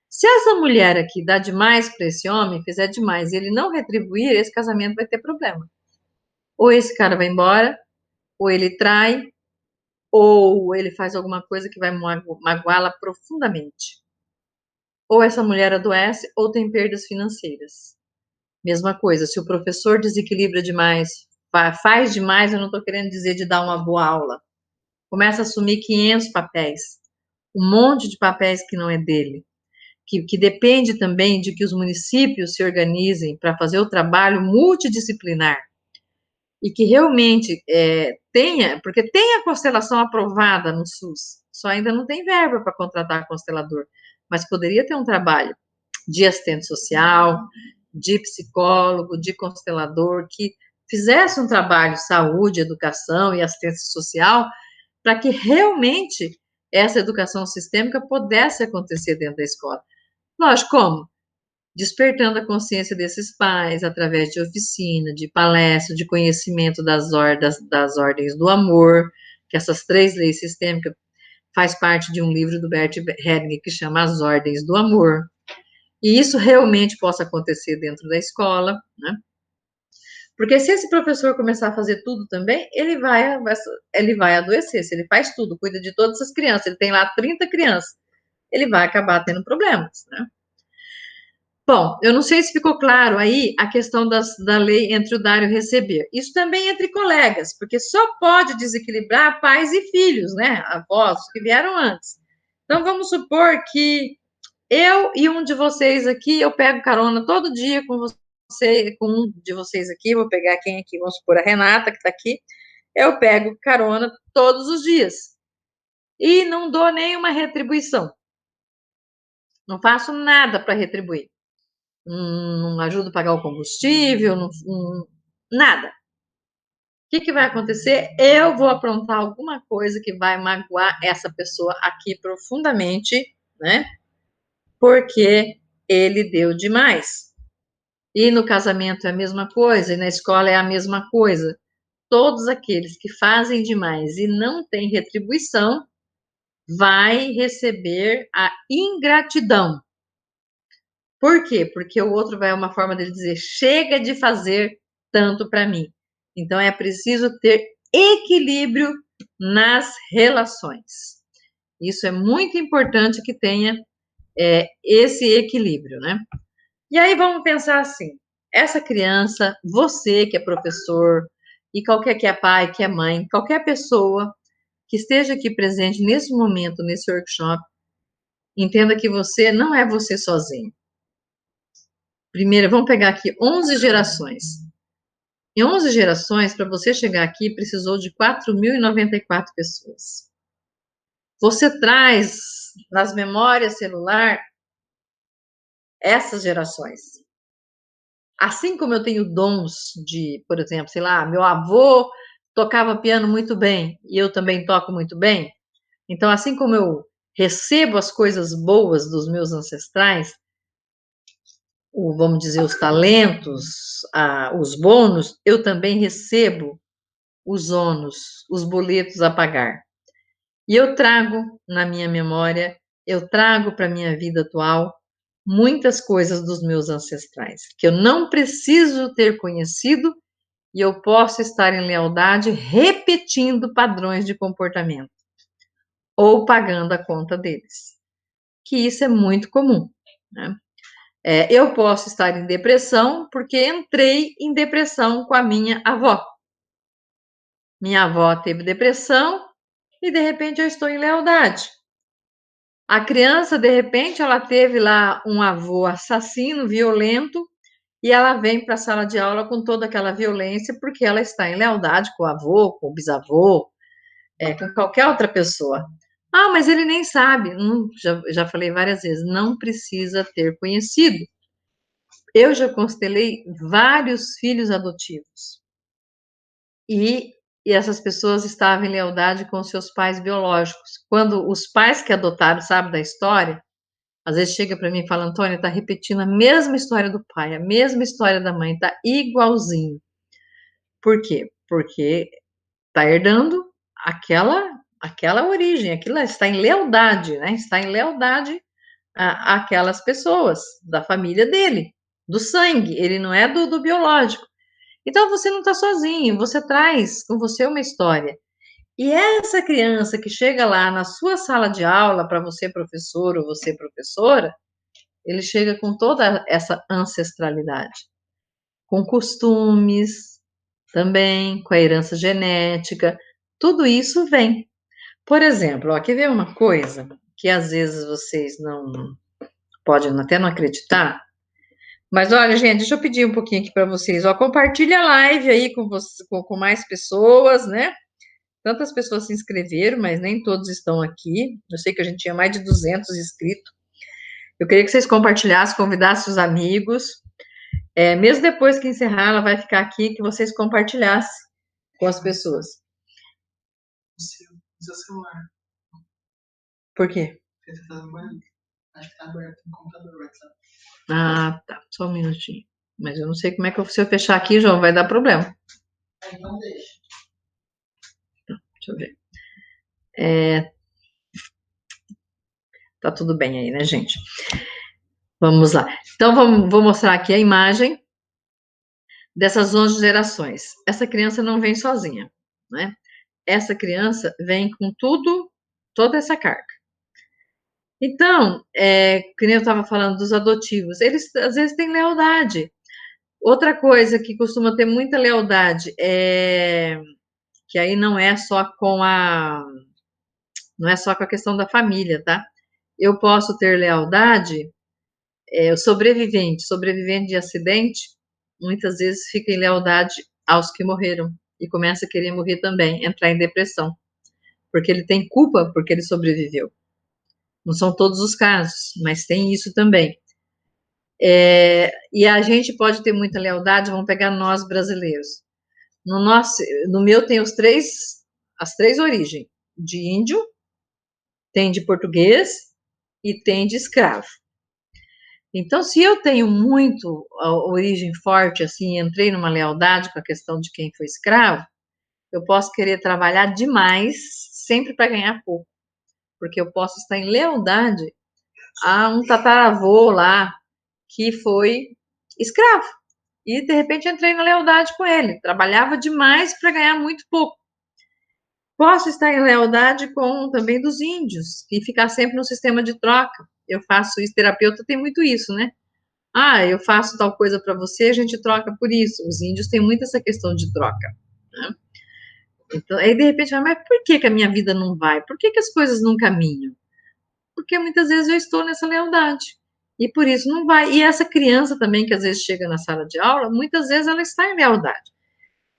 Se essa mulher aqui dá demais para esse homem, fizer demais, e ele não retribuir, esse casamento vai ter problema. Ou esse cara vai embora, ou ele trai, ou ele faz alguma coisa que vai magoá-la profundamente. Ou essa mulher adoece, ou tem perdas financeiras. Mesma coisa, se o professor desequilibra demais, faz demais, eu não estou querendo dizer de dar uma boa aula. Começa a assumir 500 papéis, um monte de papéis que não é dele, que depende também de que os municípios se organizem para fazer o trabalho multidisciplinar e que realmente tenha, porque tem a constelação aprovada no SUS, só ainda não tem verba para contratar constelador, mas poderia ter um trabalho de assistente social, de psicólogo, de constelador, que fizesse um trabalho de saúde, educação e assistência social, para que realmente essa educação sistêmica pudesse acontecer dentro da escola. Lógico, como? Despertando a consciência desses pais através de oficina, de palestra, de conhecimento das ordens do amor, que essas 3 leis sistêmicas faz parte de um livro do Bert Hellinger que chama As Ordens do Amor. E isso realmente possa acontecer dentro da escola, né? Porque se esse professor começar a fazer tudo também, ele vai adoecer. Se ele faz tudo, cuida de todas as crianças, ele tem lá 30 crianças, ele vai acabar tendo problemas, né? Bom, eu não sei se ficou claro aí a questão da lei entre o dar e o receber. Isso também entre colegas, porque só pode desequilibrar pais e filhos, né? Avós que vieram antes. Então, vamos supor que eu e um de vocês aqui, eu pego carona todo dia com você, com um de vocês aqui, vou pegar quem aqui, vamos supor a Renata, que está aqui, eu pego carona todos os dias e não dou nenhuma retribuição, não faço nada para retribuir, não ajudo a pagar o combustível, nada. O que vai acontecer? Eu vou aprontar alguma coisa que vai magoar essa pessoa aqui profundamente, né? porque ele deu demais. E no casamento é a mesma coisa, e na escola é a mesma coisa. Todos aqueles que fazem demais e não têm retribuição vai receber a ingratidão. Por quê? Porque o outro vai uma forma de dizer, chega de fazer tanto para mim. Então é preciso ter equilíbrio nas relações. Isso é muito importante que tenha esse equilíbrio, né? E aí vamos pensar assim, essa criança, você que é professor, e qualquer que é pai, que é mãe, qualquer pessoa que esteja aqui presente nesse momento, nesse workshop, entenda que você não é você sozinho. Primeiro, vamos pegar aqui 11 gerações. Em 11 gerações, para você chegar aqui, precisou de 4.094 pessoas. Você traz nas memórias celular essas gerações. Assim como eu tenho dons de, por exemplo, sei lá, meu avô tocava piano muito bem e eu também toco muito bem. Então, assim como eu recebo as coisas boas dos meus ancestrais, vamos dizer, os talentos, os bônus, eu também recebo os ônus, os boletos a pagar. E eu trago na minha memória, eu trago para a minha vida atual muitas coisas dos meus ancestrais, que eu não preciso ter conhecido e eu posso estar em lealdade repetindo padrões de comportamento ou pagando a conta deles, que isso é muito comum, né? Eu posso estar em depressão porque entrei em depressão com a minha avó. Minha avó teve depressão e de repente eu estou em lealdade. A criança, de repente, ela teve lá um avô assassino, violento, e ela vem para a sala de aula com toda aquela violência porque ela está em lealdade com o avô, com o bisavô, com qualquer outra pessoa. Ah, mas ele nem sabe. Já falei várias vezes, não precisa ter conhecido. Eu já constelei vários filhos adotivos. E essas pessoas estavam em lealdade com seus pais biológicos. Quando os pais que adotaram, sabe da história, às vezes chega para mim e fala, Antônia, tá repetindo a mesma história do pai, a mesma história da mãe, tá igualzinho. Por quê? Porque tá herdando aquela origem, aquilo está em lealdade, né? Está em lealdade àquelas pessoas da família dele, do sangue, ele não é do biológico. Então você não está sozinho, você traz com você uma história. E essa criança que chega lá na sua sala de aula, para você professor ou você professora, ele chega com toda essa ancestralidade, com costumes também, com a herança genética, tudo isso vem. Por exemplo, ó, quer ver uma coisa que às vezes vocês não podem até não acreditar? Mas olha, gente, deixa eu pedir um pouquinho aqui para vocês. Ó, compartilha a live aí com mais pessoas, né? Tantas pessoas se inscreveram, mas nem todos estão aqui. Eu sei que a gente tinha mais de 200 inscritos. Eu queria que vocês compartilhassem, convidassem os amigos. Mesmo depois que encerrar, ela vai ficar aqui, que vocês compartilhassem com as pessoas. O seu celular. Por quê? Porque você tá no banho. Acho que tá aberto no computador, WhatsApp. Ah, tá. Só um minutinho. Mas eu não sei como é que se eu fechar aqui, João, vai dar problema. Então deixa. Deixa eu ver. Tá tudo bem aí, né, gente? Vamos lá. Então, vou mostrar aqui a imagem dessas 11 gerações. Essa criança não vem sozinha, né? Essa criança vem com tudo, toda essa carga. Então, que nem eu estava falando dos adotivos, eles às vezes têm lealdade. Outra coisa que costuma ter muita lealdade que aí não é só com a questão da família, tá? Eu posso ter lealdade, o sobrevivente de acidente, muitas vezes fica em lealdade aos que morreram e começa a querer morrer também, entrar em depressão, porque ele tem culpa porque ele sobreviveu. Não são todos os casos, mas tem isso também. E a gente pode ter muita lealdade, vamos pegar nós brasileiros. No meu tem as três origens, de índio, tem de português e tem de escravo. Então, se eu tenho muito a origem forte, assim, entrei numa lealdade com a questão de quem foi escravo, eu posso querer trabalhar demais, sempre para ganhar pouco, porque eu posso estar em lealdade a um tataravô lá que foi escravo. E de repente entrei na lealdade com ele, trabalhava demais para ganhar muito pouco. Posso estar em lealdade com também dos índios e ficar sempre no sistema de troca. Eu faço isso, terapeuta tem muito isso, né? Ah, eu faço tal coisa para você, a gente troca por isso. Os índios têm muito essa questão de troca, né? Então, aí de repente, mas por que que a minha vida não vai? Por que que as coisas não caminham? Porque muitas vezes eu estou nessa lealdade. E por isso não vai. E essa criança também, que às vezes chega na sala de aula, muitas vezes ela está em lealdade.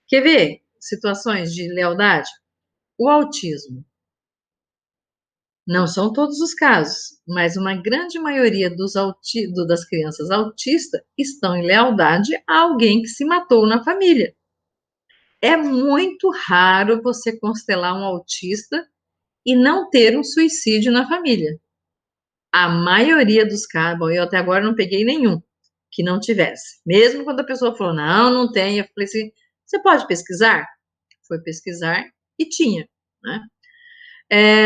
Quer ver situações de lealdade? O autismo. Não são todos os casos, mas uma grande maioria das crianças autistas estão em lealdade a alguém que se matou na família. É muito raro você constelar um autista e não ter um suicídio na família. A maioria dos casos, bom, eu até agora não peguei nenhum que não tivesse. Mesmo quando a pessoa falou, não, não tem, eu falei assim, você pode pesquisar? Foi pesquisar e tinha, né?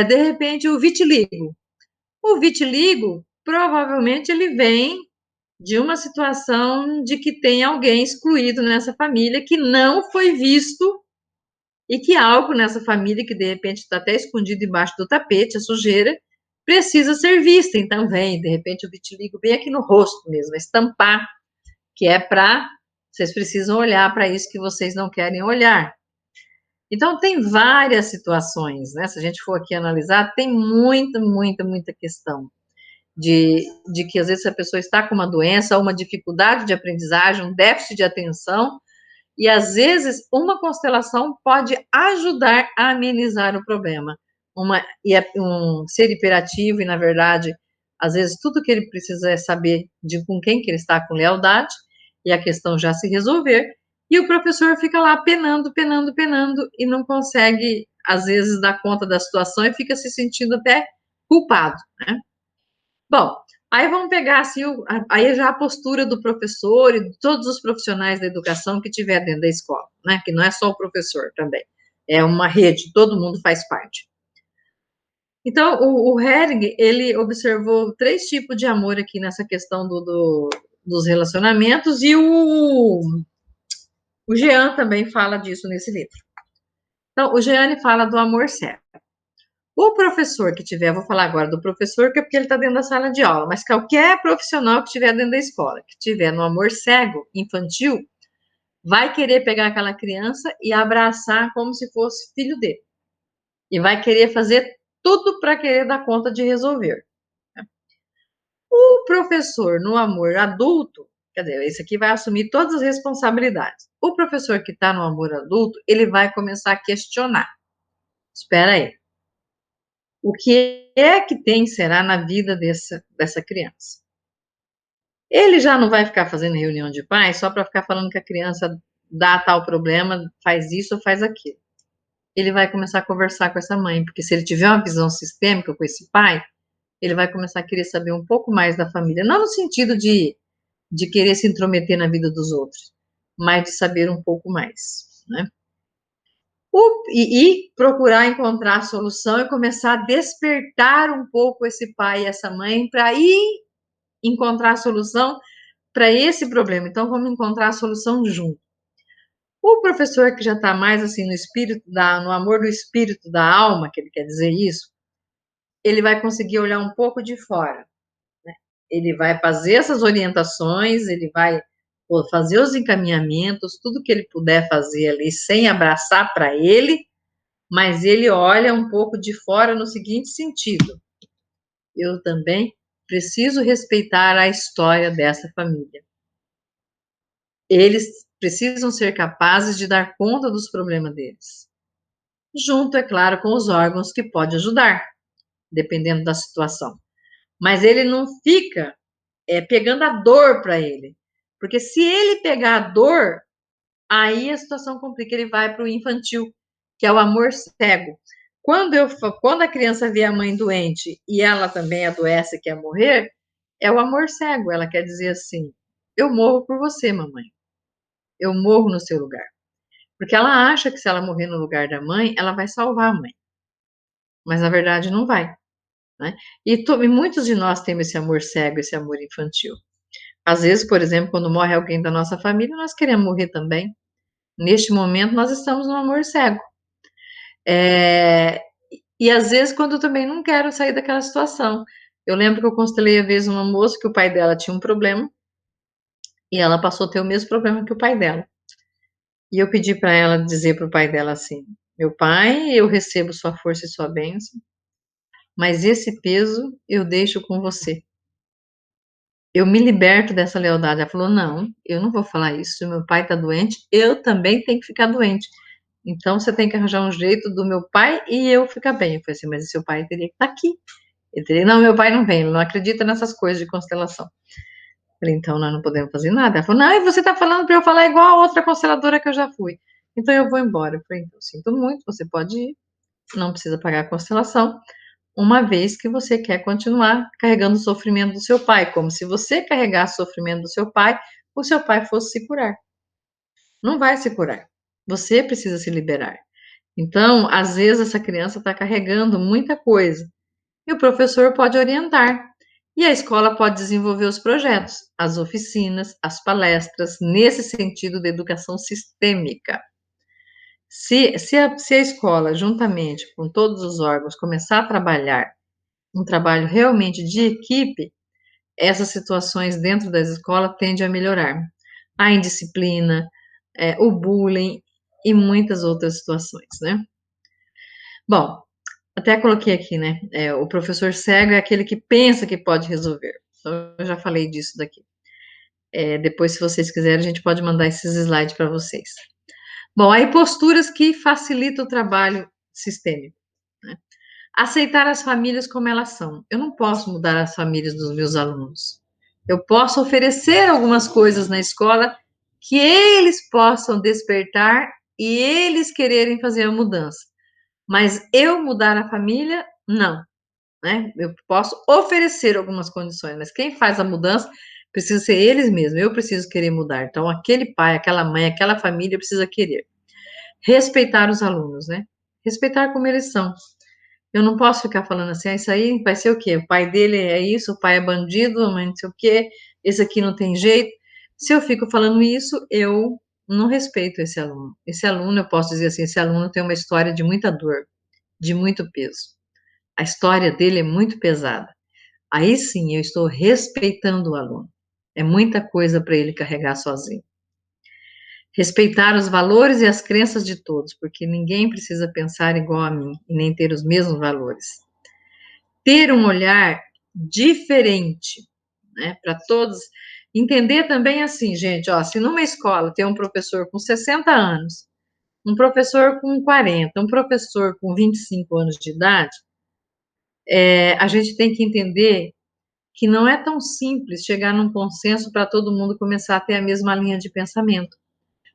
De repente, o vitiligo. O vitiligo, provavelmente, ele vem de uma situação de que tem alguém excluído nessa família que não foi visto e que algo nessa família, que de repente está até escondido embaixo do tapete, a sujeira, precisa ser vista. Então, vem, de repente, o vitiligo vem aqui no rosto mesmo, estampar, que é para. Vocês precisam olhar para isso que vocês não querem olhar. Então, tem várias situações, né? Se a gente for aqui analisar, tem muita, muita, muita questão de que às vezes a pessoa está com uma doença, uma dificuldade de aprendizagem, um déficit de atenção, e às vezes uma constelação pode ajudar a amenizar o problema. Um ser hiperativo, e na verdade, às vezes tudo que ele precisa é saber de com quem que ele está com lealdade, e a questão já se resolver, e o professor fica lá penando, penando, penando, e não consegue, às vezes, dar conta da situação e fica se sentindo até culpado, né? Bom, aí vamos pegar assim, aí já a postura do professor e de todos os profissionais da educação que tiver dentro da escola, né? Que não é só o professor também, é uma rede, todo mundo faz parte. Então, o Hering, ele observou 3 tipos de amor aqui nessa questão dos relacionamentos, e o Jean também fala disso nesse livro. Então, o Jean fala do amor cego. O professor que tiver, vou falar agora do professor, que é porque ele está dentro da sala de aula, mas qualquer profissional que estiver dentro da escola, que tiver no amor cego, infantil, vai querer pegar aquela criança e abraçar como se fosse filho dele. E vai querer fazer tudo para querer dar conta de resolver. O professor no amor adulto, quer dizer, esse aqui vai assumir todas as responsabilidades. O professor que está no amor adulto, ele vai começar a questionar. Espera aí. O que é que tem, será, na vida dessa criança? Ele já não vai ficar fazendo reunião de pais só para ficar falando que a criança dá tal problema, faz isso ou faz aquilo. Ele vai começar a conversar com essa mãe, porque se ele tiver uma visão sistêmica com esse pai, ele vai começar a querer saber um pouco mais da família, não no sentido de querer se intrometer na vida dos outros, mas de saber um pouco mais, né? E procurar encontrar a solução e começar a despertar um pouco esse pai e essa mãe para ir encontrar a solução para esse problema. Então, vamos encontrar a solução junto. O professor que já está mais assim no espírito, no amor do espírito, da alma, que ele quer dizer isso, ele vai conseguir olhar um pouco de fora, né? Ele vai fazer essas orientações, ele vai fazer os encaminhamentos, tudo que ele puder fazer ali, sem abraçar para ele, mas ele olha um pouco de fora no seguinte sentido: eu também preciso respeitar a história dessa família. Eles precisam ser capazes de dar conta dos problemas deles. Junto, é claro, com os órgãos que podem ajudar, dependendo da situação. Mas ele não fica pegando a dor para ele. Porque se ele pegar a dor, aí a situação complica, ele vai para o infantil, que é o amor cego. Quando a criança vê a mãe doente e ela também adoece, quer morrer, É o amor cego, ela quer dizer assim: "Eu morro por você, mamãe, eu morro no seu lugar". Porque ela acha que se ela morrer no lugar da mãe, ela vai salvar a mãe, mas na verdade não vai, né. E muitos de nós temos esse amor cego, esse amor infantil. Às vezes, por exemplo, quando morre alguém da nossa família, nós queremos morrer também. Neste momento, nós estamos no amor cego. Eh, e às vezes quando eu também não quero sair daquela situação. Eu lembro que eu constelei uma vez uma moça que o pai dela tinha um problema, e ela passou a ter o mesmo problema que o pai dela. E eu pedi para ela dizer para o pai dela assim: "Meu pai, eu recebo sua força e sua bênção, mas esse peso eu deixo com você. Eu me liberto dessa lealdade". Ela falou: "Não, eu não vou falar isso. Se meu pai está doente, eu também tenho que ficar doente. Então você tem que arranjar um jeito do meu pai e eu ficar bem". Eu falei assim: "Mas o seu pai teria que estar aqui". Ele teria: "Não, meu pai não vem, ele não acredita nessas coisas de constelação". Eu falei: "Então nós não podemos fazer nada". Ela falou: "Não, e você está falando para eu falar igual a outra consteladora que eu já fui. Então eu vou embora". Eu falei: "Então sinto muito, você pode ir, não precisa pagar a constelação, uma vez que você quer continuar carregando o sofrimento do seu pai, como se você carregasse o sofrimento do seu pai, o seu pai fosse se curar. Não vai se curar. Você precisa se liberar". Então, às vezes essa criança está carregando muita coisa, e o professor pode orientar. E a escola pode desenvolver os projetos, as oficinas, as palestras, nesse sentido de educação sistêmica. Se a escola, juntamente com todos os órgãos, começar a trabalhar um trabalho realmente de equipe, essas situações dentro das escolas tendem a melhorar. A indisciplina, o bullying e muitas outras situações, né. Bom, até coloquei aqui, né, o professor cego é aquele que pensa que pode resolver. Então eu já falei disso daqui. Depois, se vocês quiserem, a gente pode mandar esses slides para vocês. Bom, aí posturas que facilitam o trabalho sistêmico, né. Aceitar as famílias como elas são. Eu não posso mudar as famílias dos meus alunos. Eu posso oferecer algumas coisas na escola que eles possam despertar e eles quererem fazer a mudança. Mas eu mudar a família, não, né? Eu posso oferecer algumas condições, mas quem faz a mudança precisa ser eles mesmos. Eu preciso querer mudar. Então, aquele pai, aquela mãe, aquela família precisa querer. Respeitar os alunos, né? Respeitar como eles são. Eu não posso ficar falando assim: "Ah, isso aí vai ser o quê? O pai dele é isso, o pai é bandido, a mãe não sei o quê, esse aqui não tem jeito". Se eu fico falando isso, eu não respeito esse aluno. Esse aluno, eu posso dizer assim, esse aluno tem uma história de muita dor, de muito peso. A história dele é muito pesada. Aí sim, eu estou respeitando o aluno. É muita coisa para ele carregar sozinho. Respeitar os valores e as crenças de todos, porque ninguém precisa pensar igual a mim e nem ter os mesmos valores. Ter um olhar diferente, né, para todos. Entender também assim, gente, ó, se numa escola tem um professor com 60 anos, um professor com 40, um professor com 25 anos de idade, a gente tem que entender que não é tão simples chegar num consenso para todo mundo começar a ter a mesma linha de pensamento.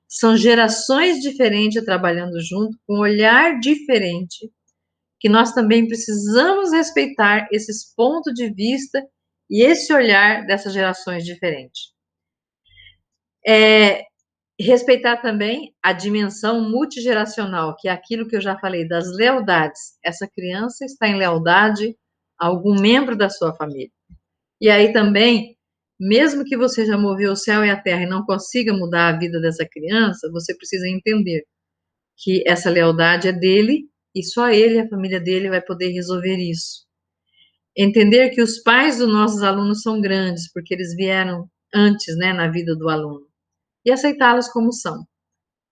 São gerações diferentes trabalhando junto, com um olhar diferente, que nós também precisamos respeitar esses pontos de vista e esse olhar dessas gerações diferentes. Respeitar também a dimensão multigeracional, que é aquilo que eu já falei, das lealdades. Essa criança está em lealdade a algum membro da sua família. E aí também, mesmo que você já moveu o céu e a terra e não consiga mudar a vida dessa criança, você precisa entender que essa lealdade é dele e só ele e a família dele vai poder resolver isso. Entender que os pais dos nossos alunos são grandes, porque eles vieram antes, né, na vida do aluno. E aceitá-los como são,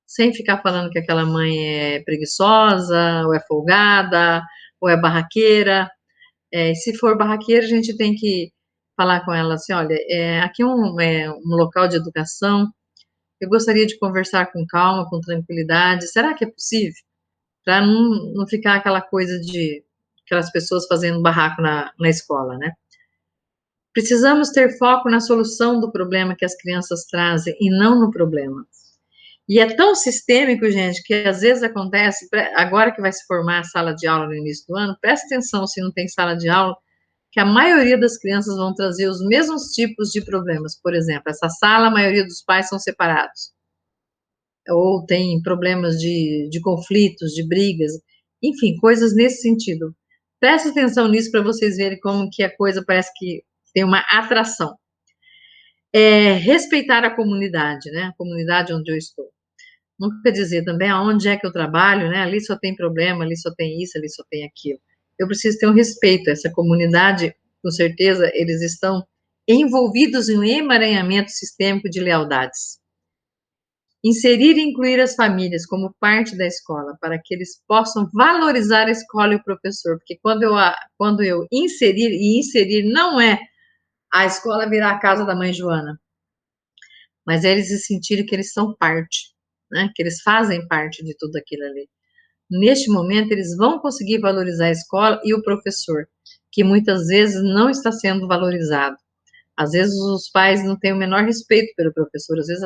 sem ficar falando que aquela mãe é preguiçosa, ou é folgada, ou é barraqueira. Se for barraqueira, a gente tem que falar com ela assim: olha, aqui é um local de educação, eu gostaria de conversar com calma, com tranquilidade, será que é possível? Para não ficar aquela coisa de aquelas pessoas fazendo barraco na escola, né? Precisamos ter foco na solução do problema que as crianças trazem e não no problema. E é tão sistêmico, gente, que às vezes acontece, agora que vai se formar a sala de aula no início do ano, presta atenção se não tem sala de aula, que a maioria das crianças vão trazer os mesmos tipos de problemas. Por exemplo, essa sala, a maioria dos pais são separados, ou tem problemas de conflitos, de brigas, enfim, coisas nesse sentido. Preste atenção nisso para vocês verem como que a coisa parece que tem uma atração. Respeitar a comunidade, né? A comunidade onde eu estou. Não quer dizer também aonde é que eu trabalho, né? Ali só tem problema, ali só tem isso, ali só tem aquilo. Eu preciso ter um respeito. Essa comunidade, com certeza, eles estão envolvidos em um emaranhamento sistêmico de lealdades. Inserir e incluir as famílias como parte da escola, para que eles possam valorizar a escola e o professor. Porque quando eu inserir, e inserir não é a escola virar a casa da mãe Joana, mas é eles se sentirem que eles são parte, né? Que eles fazem parte de tudo aquilo ali. Neste momento, eles vão conseguir valorizar a escola e o professor, que muitas vezes não está sendo valorizado. Às vezes os pais não têm o menor respeito pelo professor, às vezes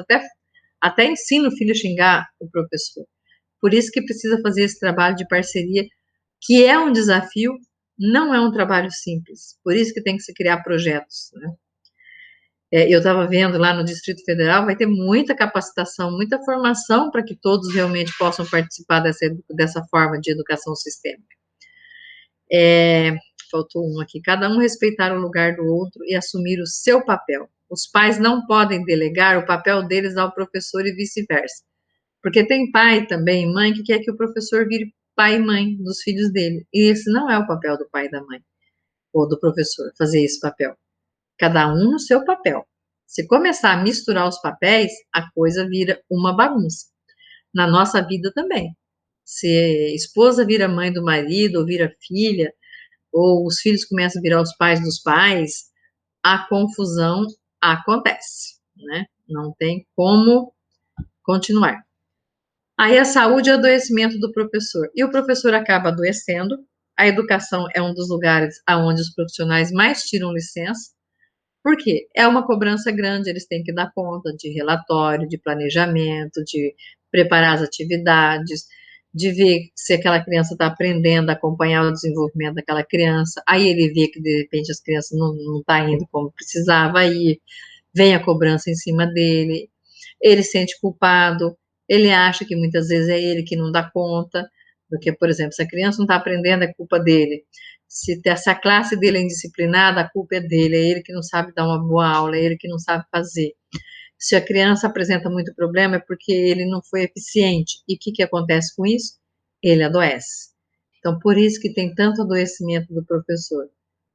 até ensina o filho a xingar o professor. Por isso que precisa fazer esse trabalho de parceria, que é um desafio, não é um trabalho simples. Por isso que tem que se criar projetos, né? Eu estava vendo lá no Distrito Federal, vai ter muita capacitação, muita formação para que todos realmente possam participar dessa forma de educação sistêmica. Faltou um aqui. Cada um respeitar o lugar do outro e assumir o seu papel. Os pais não podem delegar o papel deles ao professor e vice-versa. Porque tem pai também, mãe, que quer que o professor vire pai e mãe dos filhos dele. E esse não é o papel do pai e da mãe, ou do professor, fazer esse papel. Cada um no seu papel. Se começar a misturar os papéis, a coisa vira uma bagunça. Na nossa vida também. Se a esposa vira mãe do marido, ou vira filha, ou os filhos começam a virar os pais dos pais, a confusão acontece, né? Não tem como continuar. Aí a saúde e o adoecimento do professor. E o professor acaba adoecendo. A educação é um dos lugares onde os profissionais mais tiram licença. Por quê? É uma cobrança grande, eles têm que dar conta de relatório, de planejamento, de preparar as atividades, de ver se aquela criança está aprendendo, acompanhar o desenvolvimento daquela criança. Aí ele vê que, de repente, as crianças não estão indo como precisava ir, vem a cobrança em cima dele, ele se sente culpado, ele acha que muitas vezes é ele que não dá conta, porque, por exemplo, se a criança não está aprendendo, é culpa dele. Se a classe dele é indisciplinada, a culpa é dele, é ele que não sabe dar uma boa aula, é ele que não sabe fazer. Se a criança apresenta muito problema, é porque ele não foi eficiente. E o que acontece com isso? Ele adoece. Então, por isso que tem tanto adoecimento do professor.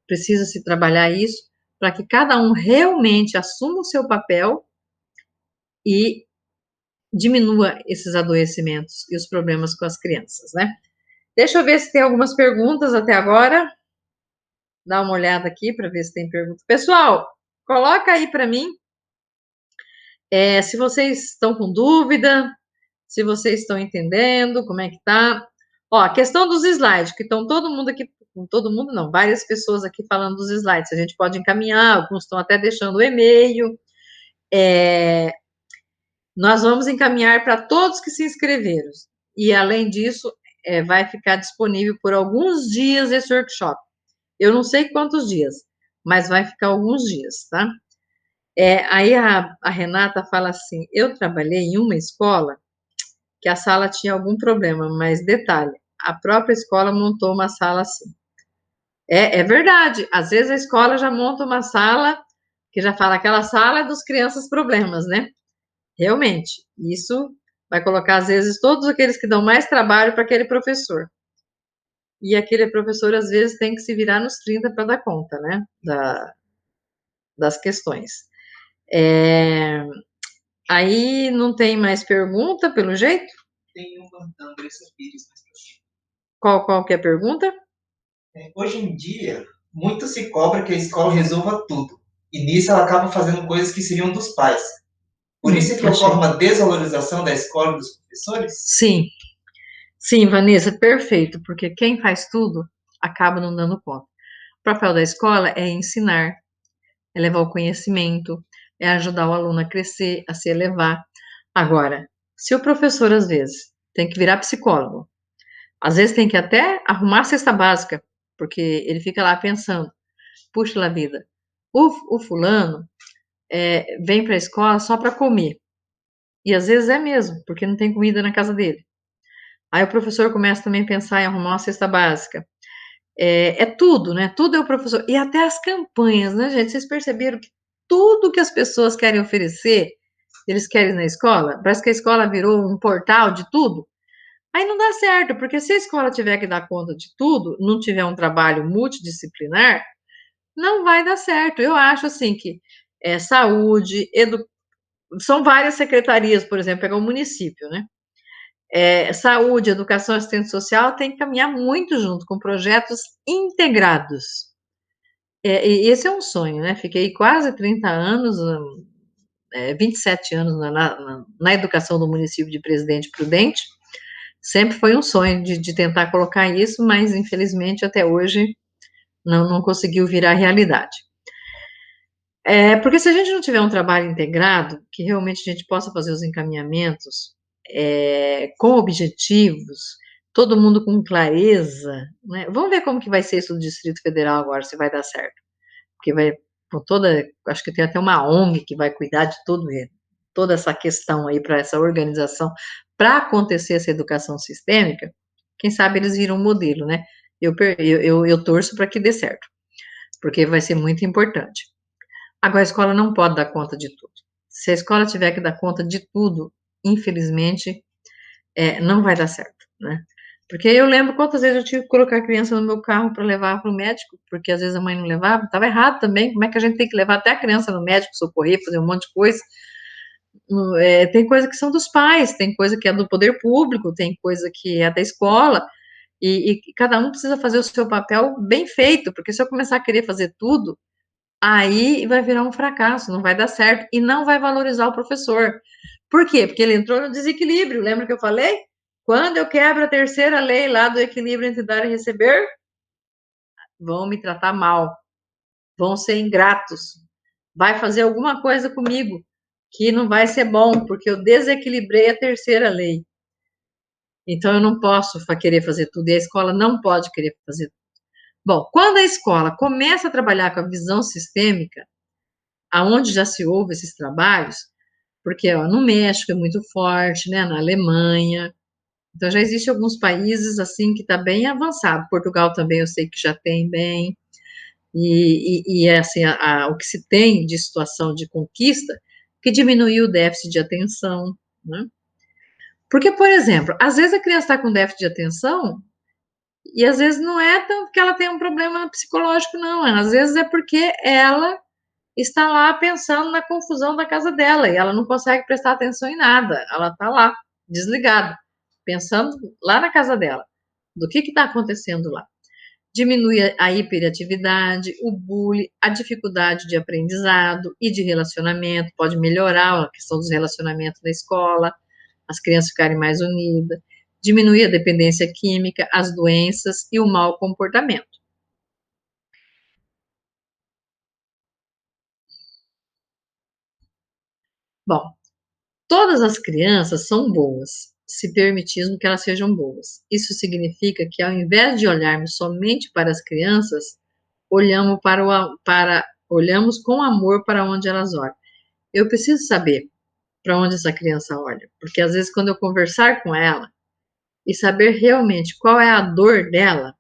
Precisa se trabalhar isso para que cada um realmente assuma o seu papel e diminua esses adoecimentos e os problemas com as crianças, né? Deixa eu ver se tem algumas perguntas até agora. Dá uma olhada aqui para ver se tem pergunta. Pessoal, coloca aí para mim se vocês estão com dúvida, se vocês estão entendendo como é que tá. Ó, a questão dos slides, que estão todo mundo aqui, todo mundo não, várias pessoas aqui falando dos slides. A gente pode encaminhar, alguns estão até deixando o e-mail. Nós vamos encaminhar para todos que se inscreveram. E, além disso, vai ficar disponível por alguns dias esse workshop. Eu não sei quantos dias, mas vai ficar alguns dias, tá? Aí a Renata fala assim, eu trabalhei em uma escola que a sala tinha algum problema, mas detalhe, a própria escola montou uma sala assim. É verdade, às vezes a escola já monta uma sala que já fala, aquela sala é dos crianças problemas, né? Realmente, isso vai colocar, às vezes, todos aqueles que dão mais trabalho para aquele professor. E aquele professor, às vezes, tem que se virar nos 30 para dar conta, né? Das questões. Aí não tem mais pergunta, pelo jeito? Tem uma da Andressa Pires. Qual que é a pergunta? Hoje em dia, muito se cobra que a escola resolva tudo. E nisso ela acaba fazendo coisas que seriam dos pais. Por isso é que ocorre uma desvalorização da escola e dos professores? Sim. Sim, Vanessa, perfeito, porque quem faz tudo acaba não dando conta. O papel da escola é ensinar, é levar o conhecimento, é ajudar o aluno a crescer, a se elevar. Agora, se o professor, às vezes, tem que virar psicólogo, às vezes tem que até arrumar a cesta básica, porque ele fica lá pensando, puxa lá vida, o fulano vem para a escola só para comer. E às vezes é mesmo, porque não tem comida na casa dele. Aí o professor começa também a pensar em arrumar uma cesta básica. É tudo, né? Tudo é o professor. E até as campanhas, né, gente? Vocês perceberam que tudo que as pessoas querem oferecer, eles querem na escola? Parece que a escola virou um portal de tudo. Aí não dá certo, porque se a escola tiver que dar conta de tudo, não tiver um trabalho multidisciplinar, não vai dar certo. Eu acho assim que saúde, são várias secretarias, por exemplo, pegar o município, né? Saúde, educação, assistência social tem que caminhar muito junto com projetos integrados. E esse é um sonho, né? Fiquei quase 30 anos, 27 anos na educação do município de Presidente Prudente. Sempre foi um sonho de tentar colocar isso, mas infelizmente até hoje não conseguiu virar realidade. Porque se a gente não tiver um trabalho integrado, que realmente a gente possa fazer os encaminhamentos com objetivos, todo mundo com clareza, né? Vamos ver como que vai ser isso do Distrito Federal agora, se vai dar certo. Porque vai, com toda, acho que tem até uma ONG que vai cuidar de toda essa questão aí para essa organização, para acontecer essa educação sistêmica, quem sabe eles viram um modelo, né? Eu torço para que dê certo, porque vai ser muito importante. Agora, a escola não pode dar conta de tudo. Se a escola tiver que dar conta de tudo, infelizmente, não vai dar certo, né? Porque eu lembro quantas vezes eu tive que colocar a criança no meu carro para levar para o médico, porque às vezes a mãe não levava, estava errado também. Como é que a gente tem que levar até a criança no médico, socorrer, fazer um monte de coisa? Tem coisa que são dos pais, tem coisa que é do poder público, tem coisa que é da escola, e cada um precisa fazer o seu papel bem feito, porque se eu começar a querer fazer tudo, aí vai virar um fracasso, não vai dar certo, e não vai valorizar o professor. Por quê? Porque ele entrou no desequilíbrio, lembra que eu falei? Quando eu quebro a terceira lei lá do equilíbrio entre dar e receber, vão me tratar mal, vão ser ingratos, vai fazer alguma coisa comigo que não vai ser bom, porque eu desequilibrei a terceira lei. Então eu não posso querer fazer tudo, e a escola não pode querer fazer tudo. Bom, quando a escola começa a trabalhar com a visão sistêmica, aonde já se houve esses trabalhos, porque no México é muito forte, né, na Alemanha, então já existe alguns países assim que está bem avançado. Portugal também eu sei que já tem bem, e assim, o que se tem de situação de conquista, que diminuiu o déficit de atenção, né? Porque, por exemplo, às vezes a criança está com déficit de atenção, e às vezes não é tanto que ela tem um problema psicológico, não, às vezes é porque ela está lá pensando na confusão da casa dela, e ela não consegue prestar atenção em nada, ela está lá, desligada, pensando lá na casa dela, do que está acontecendo lá. Diminui a hiperatividade, o bullying, a dificuldade de aprendizado e de relacionamento, pode melhorar a questão dos relacionamentos na escola, as crianças ficarem mais unidas, diminuir a dependência química, as doenças e o mau comportamento. Bom, todas as crianças são boas, se permitirmos que elas sejam boas. Isso significa que, ao invés de olharmos somente para as crianças, olhamos com amor para onde elas olham. Eu preciso saber para onde essa criança olha, porque às vezes quando eu conversar com ela e saber realmente qual é a dor dela,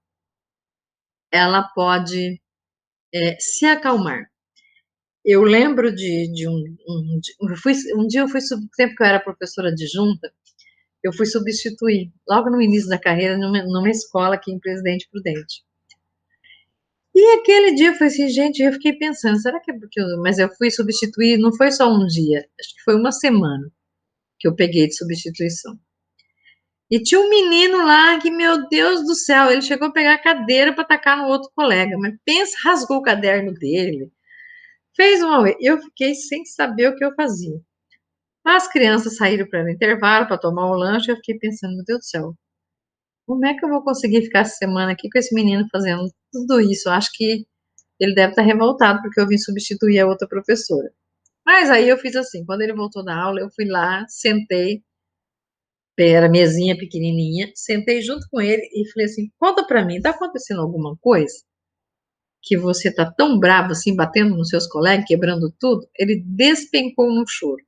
ela pode se acalmar. Eu lembro de um dia eu fui, tempo que eu era professora adjunta, eu fui substituir, logo no início da carreira, numa escola aqui em Presidente Prudente. E aquele dia eu falei assim, gente, eu fiquei pensando, será que é porque mas eu fui substituir, não foi só um dia, acho que foi uma semana que eu peguei de substituição. E tinha um menino lá que, meu Deus do céu, ele chegou a pegar a cadeira para atacar no outro colega, mas pensa, rasgou o caderno dele, fez uma... Eu fiquei sem saber o que eu fazia. As crianças saíram para o intervalo, para tomar o lanche, eu fiquei pensando, meu Deus do céu, como é que eu vou conseguir ficar essa semana aqui com esse menino fazendo tudo isso? Eu acho que ele deve estar revoltado porque eu vim substituir a outra professora. Mas aí eu fiz assim, quando ele voltou da aula, eu fui lá, sentei, era mesinha pequenininha, sentei junto com ele e falei assim, conta pra mim, tá acontecendo alguma coisa? que você tá tão bravo assim, batendo nos seus colegas, quebrando tudo, ele despencou no choro.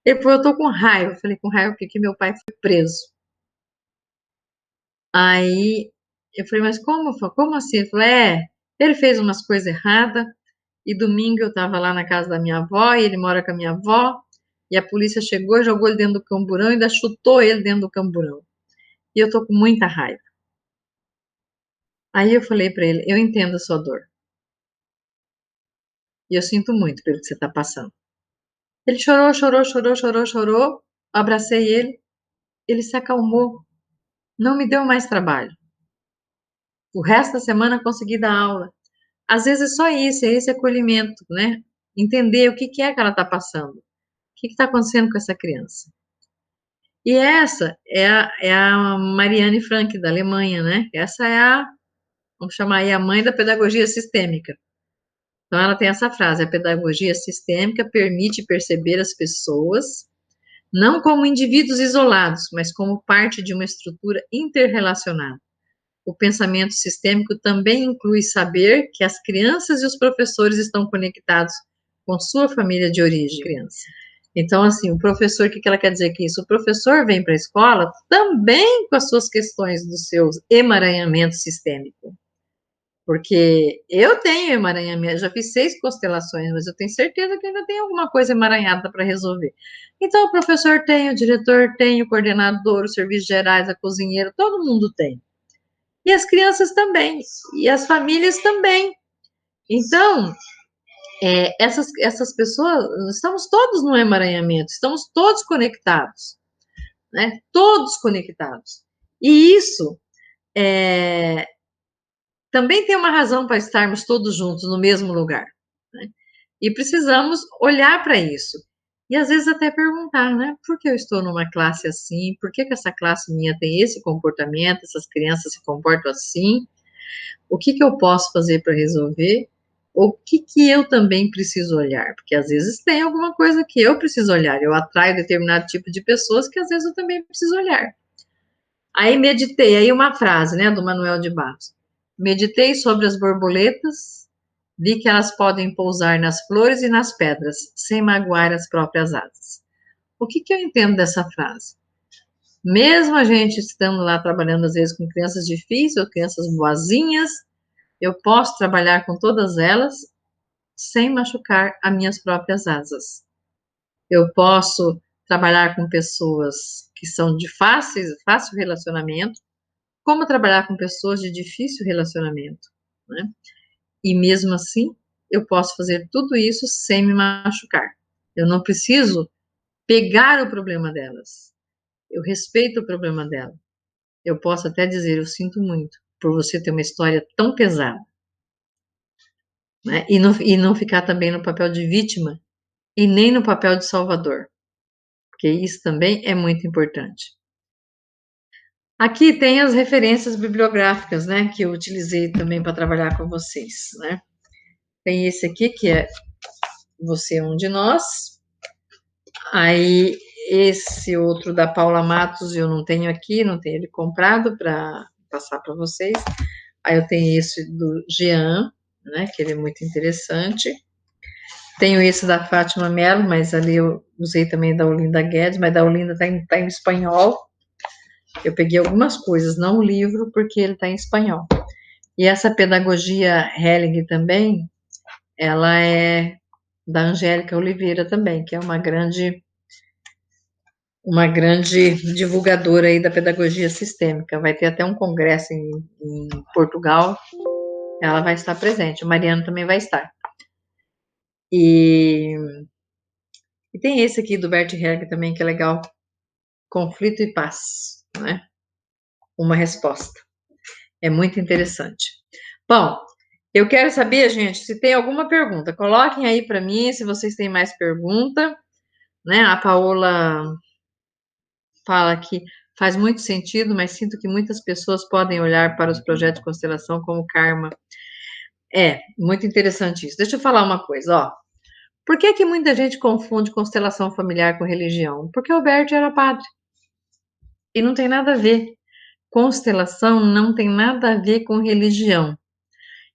Ele falou, eu tô com raiva. Eu falei, com raiva porque meu pai foi preso. Aí eu falei, mas como? Como assim? Ele falou, ele fez umas coisas erradas, e domingo eu tava lá na casa da minha avó, e ele mora com a minha avó, e a polícia chegou e jogou ele dentro do camburão, e ainda chutou ele dentro do camburão. E eu tô com muita raiva. Aí eu falei pra ele, eu entendo a sua dor. E eu sinto muito pelo que você tá passando. Ele chorou, chorou, chorou, chorou, chorou. Abracei ele, ele se acalmou. Não me deu mais trabalho. O resto da semana consegui dar aula. Às vezes é só isso, é esse acolhimento, né? Entender o que que é que ela está passando. O que está acontecendo com essa criança. E essa é a Marianne Frank, da Alemanha, né? Essa é vamos chamar aí a mãe da pedagogia sistêmica. Então ela tem essa frase, a pedagogia sistêmica permite perceber as pessoas não como indivíduos isolados, mas como parte de uma estrutura interrelacionada. O pensamento sistêmico também inclui saber que as crianças e os professores estão conectados com sua família de origem, criança. Então, assim, o professor, o que ela quer dizer com isso? O professor vem para a escola também com as suas questões dos seus emaranhamentos sistêmicos. Porque eu tenho emaranhamento, já fiz 6 constelações, mas eu tenho certeza que ainda tem alguma coisa emaranhada para resolver. Então, o professor tem, o diretor tem, o coordenador, os serviços gerais, a cozinheira, todo mundo tem. E as crianças também, e as famílias também. Então, essas pessoas, estamos todos no emaranhamento, estamos todos conectados, né? Todos conectados. E isso também tem uma razão para estarmos todos juntos no mesmo lugar, né? E precisamos olhar para isso. E às vezes até perguntar, né? Por que eu estou numa classe assim? Por que essa classe minha tem esse comportamento? Essas crianças se comportam assim? O que eu posso fazer para resolver? O que eu também preciso olhar? Porque às vezes tem alguma coisa que eu preciso olhar. Eu atraio determinado tipo de pessoas que às vezes eu também preciso olhar. Aí meditei, aí uma frase, né, do Manuel de Barros. Meditei sobre as borboletas, vi que elas podem pousar nas flores e nas pedras, sem magoar as próprias asas. O que eu entendo dessa frase? Mesmo a gente estando lá trabalhando às vezes com crianças difíceis ou crianças boazinhas, eu posso trabalhar com todas elas sem machucar as minhas próprias asas. Eu posso trabalhar com pessoas que são de fácil relacionamento, como trabalhar com pessoas de difícil relacionamento, né? E mesmo assim, eu posso fazer tudo isso sem me machucar. Eu não preciso pegar o problema delas. Eu respeito o problema dela. Eu posso até dizer, eu sinto muito por você ter uma história tão pesada, né? E não ficar também no papel de vítima e nem no papel de salvador, porque isso também é muito importante. Aqui tem as referências bibliográficas, né, que eu utilizei também para trabalhar com vocês, né? Tem esse aqui que é Você é um de Nós. Aí esse outro da Paula Matos eu não tenho aqui, não tenho ele comprado para passar para vocês. Aí eu tenho esse do Jean, né, que ele é muito interessante. Tenho esse da Fátima Mello, mas ali eu usei também da Olinda Guedes, mas da Olinda tá em espanhol. Eu peguei algumas coisas, não o livro, porque ele está em espanhol. E essa pedagogia Helling também, ela é da Angélica Oliveira também, que é uma grande divulgadora aí da pedagogia sistêmica. Vai ter até um congresso em Portugal, ela vai estar presente. O Mariano também vai estar. E tem esse aqui do Bert Helling também, que é legal. Conflito e Paz, né? Uma resposta. É muito interessante. Bom, eu quero saber, gente, se tem alguma pergunta. Coloquem aí para mim se vocês têm mais pergunta, né? A Paola fala que faz muito sentido, mas sinto que muitas pessoas podem olhar para os projetos de constelação como karma. É, muito interessante isso. Deixa eu falar uma coisa, ó. Por que muita gente confunde constelação familiar com religião? Porque o Bert era padre. E não tem nada a ver. Constelação não tem nada a ver com religião.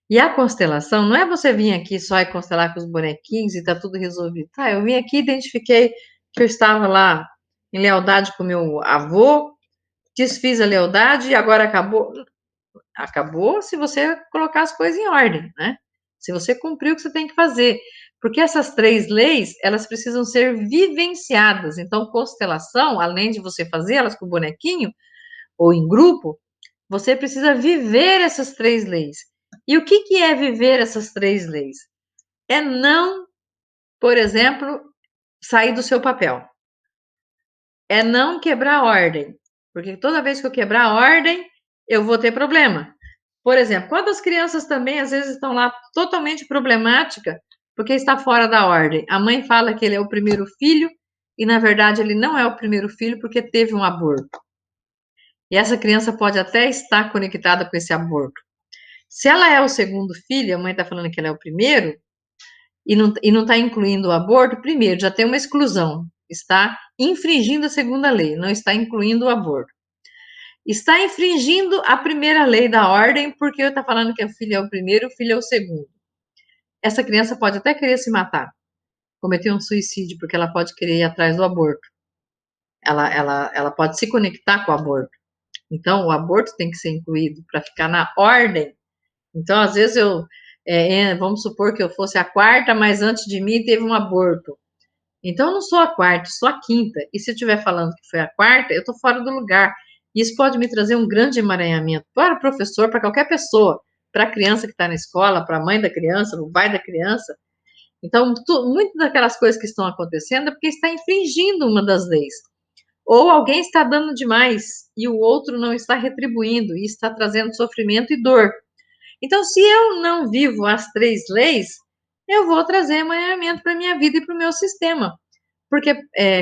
E a constelação não é você vir aqui só e constelar com os bonequinhos e tá tudo resolvido. Tá, eu vim aqui e identifiquei que eu estava lá em lealdade com meu avô, desfiz a lealdade e agora acabou. Acabou se você colocar as coisas em ordem, né? Se você cumprir o que você tem que fazer. Porque essas 3 leis, elas precisam ser vivenciadas. Então, constelação, além de você fazer elas com o bonequinho ou em grupo, você precisa viver essas 3 leis. E o que é viver essas 3 leis? É não, por exemplo, sair do seu papel. É não quebrar a ordem. Porque toda vez que eu quebrar a ordem, eu vou ter problema. Por exemplo, quando as crianças também às vezes estão lá totalmente problemática, porque está fora da ordem. A mãe fala que ele é o primeiro filho e na verdade ele não é o primeiro filho porque teve um aborto. E essa criança pode até estar conectada com esse aborto. Se ela é o segundo filho, a mãe está falando que ela é o primeiro e não está incluindo o aborto, primeiro já tem uma exclusão, está infringindo a segunda lei, não está incluindo o aborto. Está infringindo a primeira lei da ordem, porque está falando que o filho é o primeiro, o filho é o segundo. Essa criança pode até querer se matar, cometer um suicídio, porque ela pode querer ir atrás do aborto. Ela pode se conectar com o aborto. Então, o aborto tem que ser incluído para ficar na ordem. Então, às vezes, vamos supor que eu fosse a quarta, mas antes de mim teve um aborto. Então, eu não sou a quarta, sou a quinta. E se eu estiver falando que foi a quarta, eu estou fora do lugar. Isso pode me trazer um grande emaranhamento para o professor, para qualquer pessoa, para a criança que está na escola, para a mãe da criança, para o pai da criança. Então, muitas daquelas coisas que estão acontecendo é porque está infringindo uma das leis. Ou alguém está dando demais e o outro não está retribuindo e está trazendo sofrimento e dor. Então, se eu não vivo as 3 leis, eu vou trazer emaranhamento para a minha vida e para o meu sistema. Porque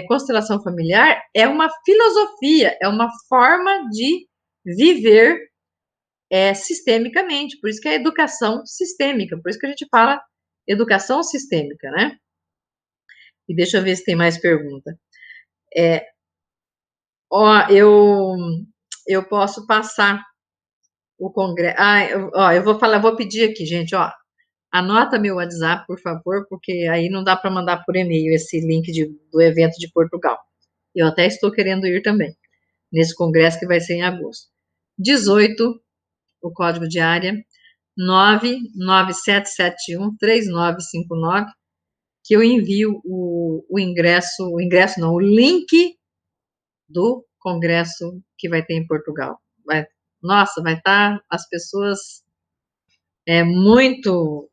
constelação familiar é uma filosofia, é uma forma de viver sistemicamente. Por isso que é educação sistêmica, por isso que a gente fala educação sistêmica, né? E deixa eu ver se tem mais pergunta. Eu posso passar o congresso. Eu vou pedir aqui, gente, anota meu WhatsApp, por favor, porque aí não dá para mandar por e-mail esse link do evento de Portugal. Eu até estou querendo ir também, nesse congresso que vai ser em agosto. 18, o código de área, 997713959, que eu envio o ingresso não, o link do congresso que vai ter em Portugal. Nossa, vai estar as pessoas muito,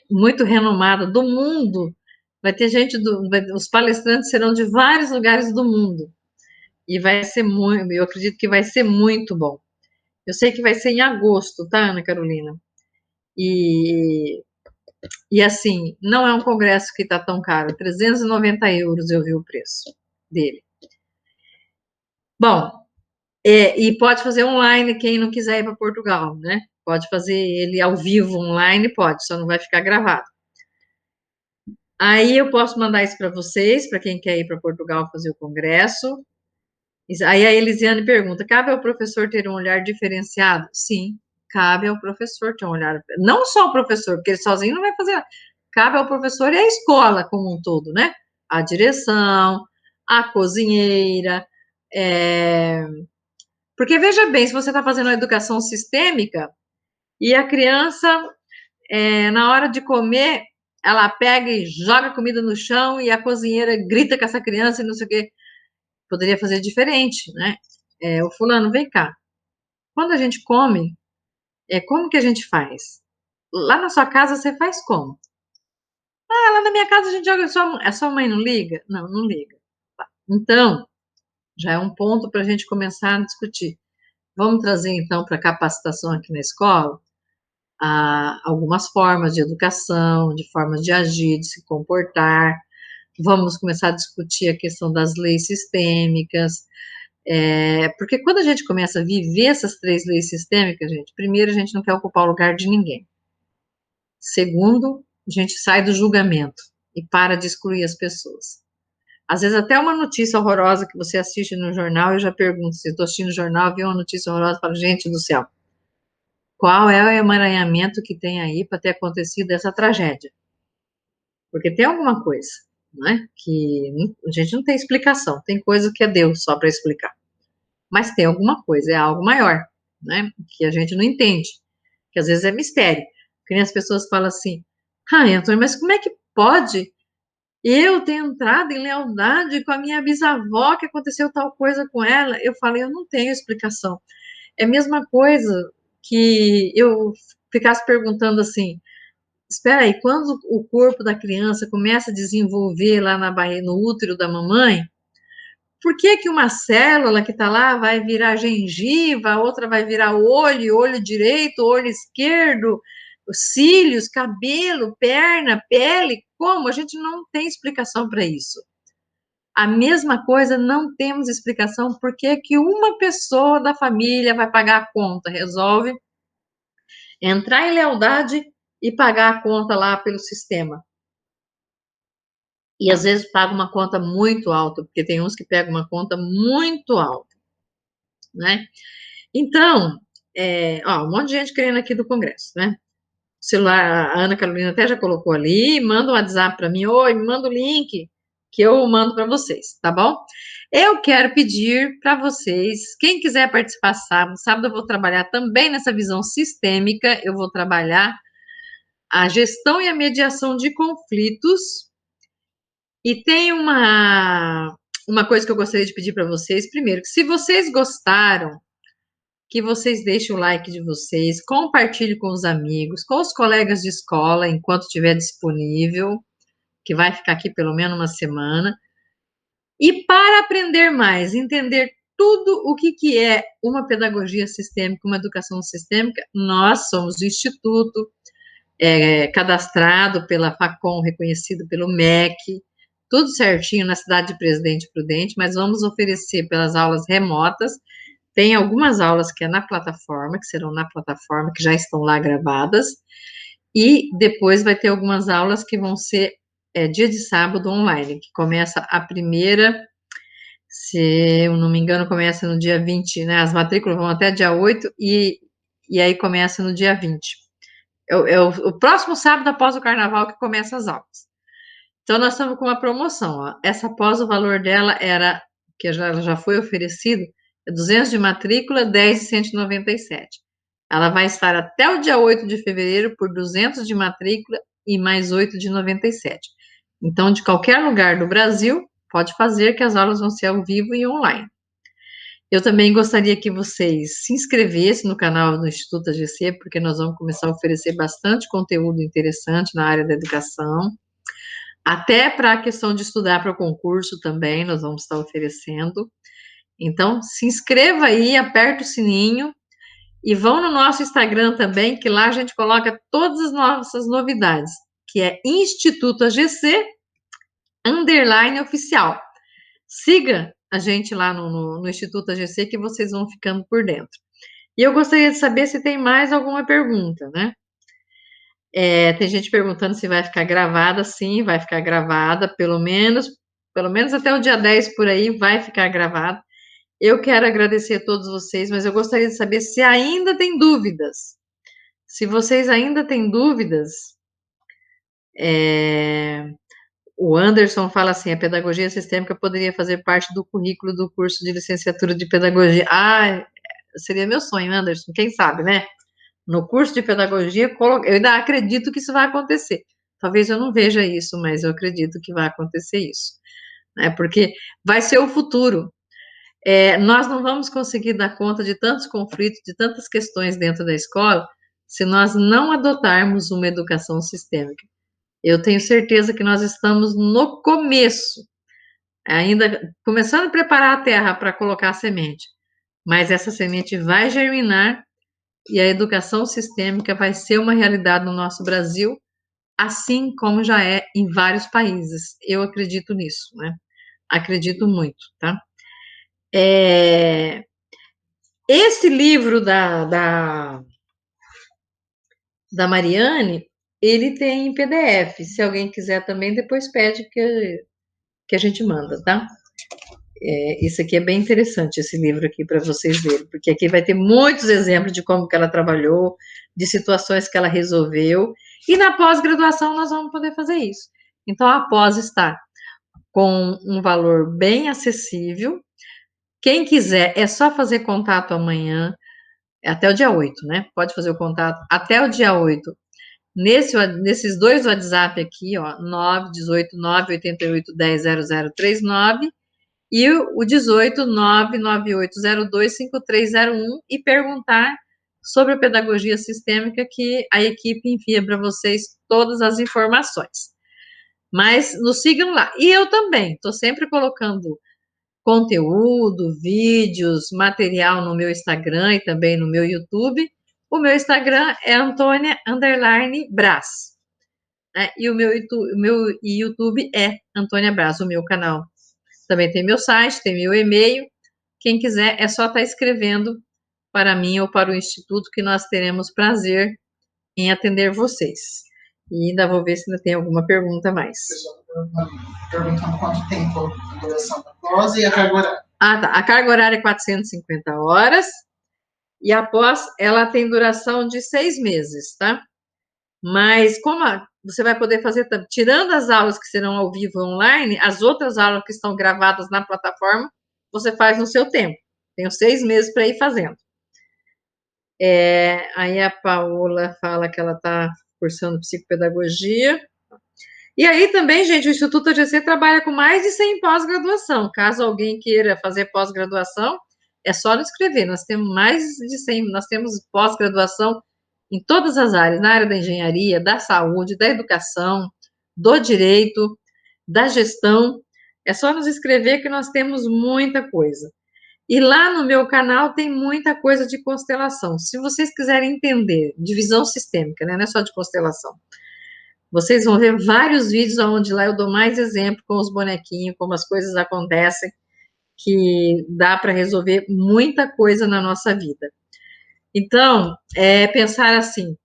muito renomadas do mundo. Vai ter gente, os palestrantes serão de vários lugares do mundo. E vai ser muito, eu acredito que vai ser muito bom. Eu sei que vai ser em agosto, tá, Ana Carolina? E assim, não é um congresso que está tão caro, 390 euros eu vi o preço dele. Bom, e pode fazer online quem não quiser ir para Portugal, né? Pode fazer ele ao vivo online, pode, só não vai ficar gravado. Aí eu posso mandar isso para vocês, para quem quer ir para Portugal fazer o congresso. Aí a Elisiane pergunta: cabe ao professor ter um olhar diferenciado? Sim, cabe ao professor ter um olhar. Não só o professor, porque ele sozinho não vai fazer. Cabe ao professor e à escola como um todo, né? A direção, a cozinheira. Porque veja bem, se você está fazendo uma educação sistêmica e a criança, na hora de comer, ela pega e joga comida no chão e a cozinheira grita com essa criança e não sei o quê. Poderia fazer diferente, né? O fulano, vem cá. Quando a gente come, como que a gente faz? Lá na sua casa você faz como? Lá na minha casa a gente joga. A sua mãe não liga? Não, não liga. Então, já é um ponto para a gente começar a discutir. Vamos trazer, então, para a capacitação aqui na escola, algumas formas de educação, de formas de agir, de se comportar. Vamos começar a discutir a questão das leis sistêmicas. Porque quando a gente começa a viver essas 3 leis sistêmicas, gente, primeiro, a gente não quer ocupar o lugar de ninguém. Segundo, a gente sai do julgamento e para de excluir as pessoas. Às vezes, até uma notícia horrorosa que você assiste no jornal, eu já pergunto, se eu estou assistindo o jornal, vi uma notícia horrorosa, falo, gente do céu, qual é o emaranhamento que tem aí para ter acontecido essa tragédia. Porque tem alguma coisa, né? Que a gente não tem explicação. Tem coisa que é Deus só para explicar. Mas tem alguma coisa, é algo maior, né? Que a gente não entende. Que às vezes é mistério. Que nem as pessoas falam assim: ai, Antônio, mas como é que pode eu ter entrado em lealdade com a minha bisavó, que aconteceu tal coisa com ela? Eu falei: eu não tenho explicação. É a mesma coisa que eu ficasse perguntando assim: espera aí, quando o corpo da criança começa a desenvolver lá na barriga, no útero da mamãe, por que que uma célula que está lá vai virar gengiva, a outra vai virar olho, olho direito, olho esquerdo, os cílios, cabelo, perna, pele? Como? A gente não tem explicação para isso. A mesma coisa, não temos explicação por que que uma pessoa da família vai pagar a conta, resolve entrar em lealdade e pagar a conta lá pelo sistema. E às vezes paga uma conta muito alta, porque tem uns que pegam uma conta muito alta, né? Então, um monte de gente querendo aqui do Congresso, né? O celular, a Ana Carolina até já colocou ali, manda um WhatsApp para mim, oi, me manda o link que eu mando para vocês, tá bom? Eu quero pedir para vocês, quem quiser participar sábado eu vou trabalhar também nessa visão sistêmica, eu vou trabalhar a gestão e a mediação de conflitos. E tem uma coisa que eu gostaria de pedir para vocês. Primeiro, que se vocês gostaram, que vocês deixem o like de vocês, compartilhem com os amigos, com os colegas de escola, enquanto estiver disponível, que vai ficar aqui pelo menos uma semana. E para aprender mais, entender tudo o que é uma pedagogia sistêmica, uma educação sistêmica, nós somos do Instituto, cadastrado pela Facom, reconhecido pelo MEC, tudo certinho na cidade de Presidente Prudente, mas vamos oferecer pelas aulas remotas. Tem algumas aulas que é na plataforma, que serão na plataforma, que já estão lá gravadas, e depois vai ter algumas aulas que vão ser dia de sábado online, que começa a primeira, se eu não me engano, começa no dia 20, né? As matrículas vão até dia 8 e aí começa no dia 20. O próximo sábado após o carnaval que começa as aulas. Então, nós estamos com uma promoção, ó. Essa pós, o valor dela era, que já foi oferecido, é 200 de matrícula, 10 de 197. Ela vai estar até o dia 8 de fevereiro por 200 de matrícula e mais 8 de 97. Então, de qualquer lugar do Brasil, pode fazer que as aulas vão ser ao vivo e online. Eu também gostaria que vocês se inscrevessem no canal do Instituto AGC, porque nós vamos começar a oferecer bastante conteúdo interessante na área da educação. Até para a questão de estudar para o concurso também, nós vamos estar oferecendo. Então, se inscreva aí, aperta o sininho e vão no nosso Instagram também, que lá a gente coloca todas as nossas novidades, que é Instituto AGC _oficial. Siga a gente lá no Instituto AGC que vocês vão ficando por dentro. E eu gostaria de saber se tem mais alguma pergunta, né? Tem gente perguntando se vai ficar gravada. Sim, vai ficar gravada, pelo menos até o dia 10 por aí vai ficar gravado. Eu quero agradecer a todos vocês, mas eu gostaria de saber se ainda tem dúvidas. Se vocês ainda têm dúvidas, o Anderson fala assim, a pedagogia sistêmica poderia fazer parte do currículo do curso de licenciatura de pedagogia. Seria meu sonho, Anderson, quem sabe, né? No curso de pedagogia, eu ainda acredito que isso vai acontecer. Talvez eu não veja isso, mas eu acredito que vai acontecer isso, né? Porque vai ser o futuro. Nós não vamos conseguir dar conta de tantos conflitos, de tantas questões dentro da escola, se nós não adotarmos uma educação sistêmica. Eu tenho certeza que nós estamos no começo, ainda começando a preparar a terra para colocar a semente, mas essa semente vai germinar e a educação sistêmica vai ser uma realidade no nosso Brasil, assim como já é em vários países. Eu acredito nisso, né? Acredito muito, tá? Esse livro da Mariane, ele tem em PDF. Se alguém quiser também, depois pede que a gente manda, tá? Isso aqui é bem interessante, esse livro aqui, para vocês verem, porque aqui vai ter muitos exemplos de como que ela trabalhou, de situações que ela resolveu, e na pós-graduação nós vamos poder fazer isso. Então, a pós está com um valor bem acessível. Quem quiser, é só fazer contato amanhã, até o dia 8, né? Pode fazer o contato até o dia 8. Nesses dois WhatsApp aqui, ó, 918 988 10 0039 e o 18 99802 5301 e perguntar sobre a pedagogia sistêmica que a equipe envia para vocês todas as informações. Mas nos sigam lá. E eu também, estou sempre colocando conteúdo, vídeos, material no meu Instagram e também no meu YouTube. O meu Instagram é Antônia_Brás, né? E o meu YouTube é Antônia Brás, o meu canal. Também tem meu site, tem meu e-mail. Quem quiser é só estar escrevendo para mim ou para o Instituto que nós teremos prazer em atender vocês. E ainda vou ver se ainda tem alguma pergunta mais. Perguntando quanto tempo a duração da pós e a carga horária. Ah, tá. A carga horária é 450 horas e a pós, ela tem duração de 6 meses, tá? Mas como você vai poder fazer, tirando as aulas que serão ao vivo online, as outras aulas que estão gravadas na plataforma, você faz no seu tempo. Tenho 6 meses para ir fazendo. Aí a Paola fala que ela está cursando psicopedagogia. E aí também, gente, o Instituto AGC trabalha com mais de 100 pós-graduação. Caso alguém queira fazer pós-graduação, é só nos escrever. Nós temos mais de 100, nós temos pós-graduação em todas as áreas, na área da engenharia, da saúde, da educação, do direito, da gestão. É só nos escrever que nós temos muita coisa. E lá no meu canal tem muita coisa de constelação. Se vocês quiserem entender divisão sistêmica, né, não é só de constelação. Vocês vão ver vários vídeos onde lá eu dou mais exemplo com os bonequinhos, como as coisas acontecem, que dá para resolver muita coisa na nossa vida. Então, pensar assim,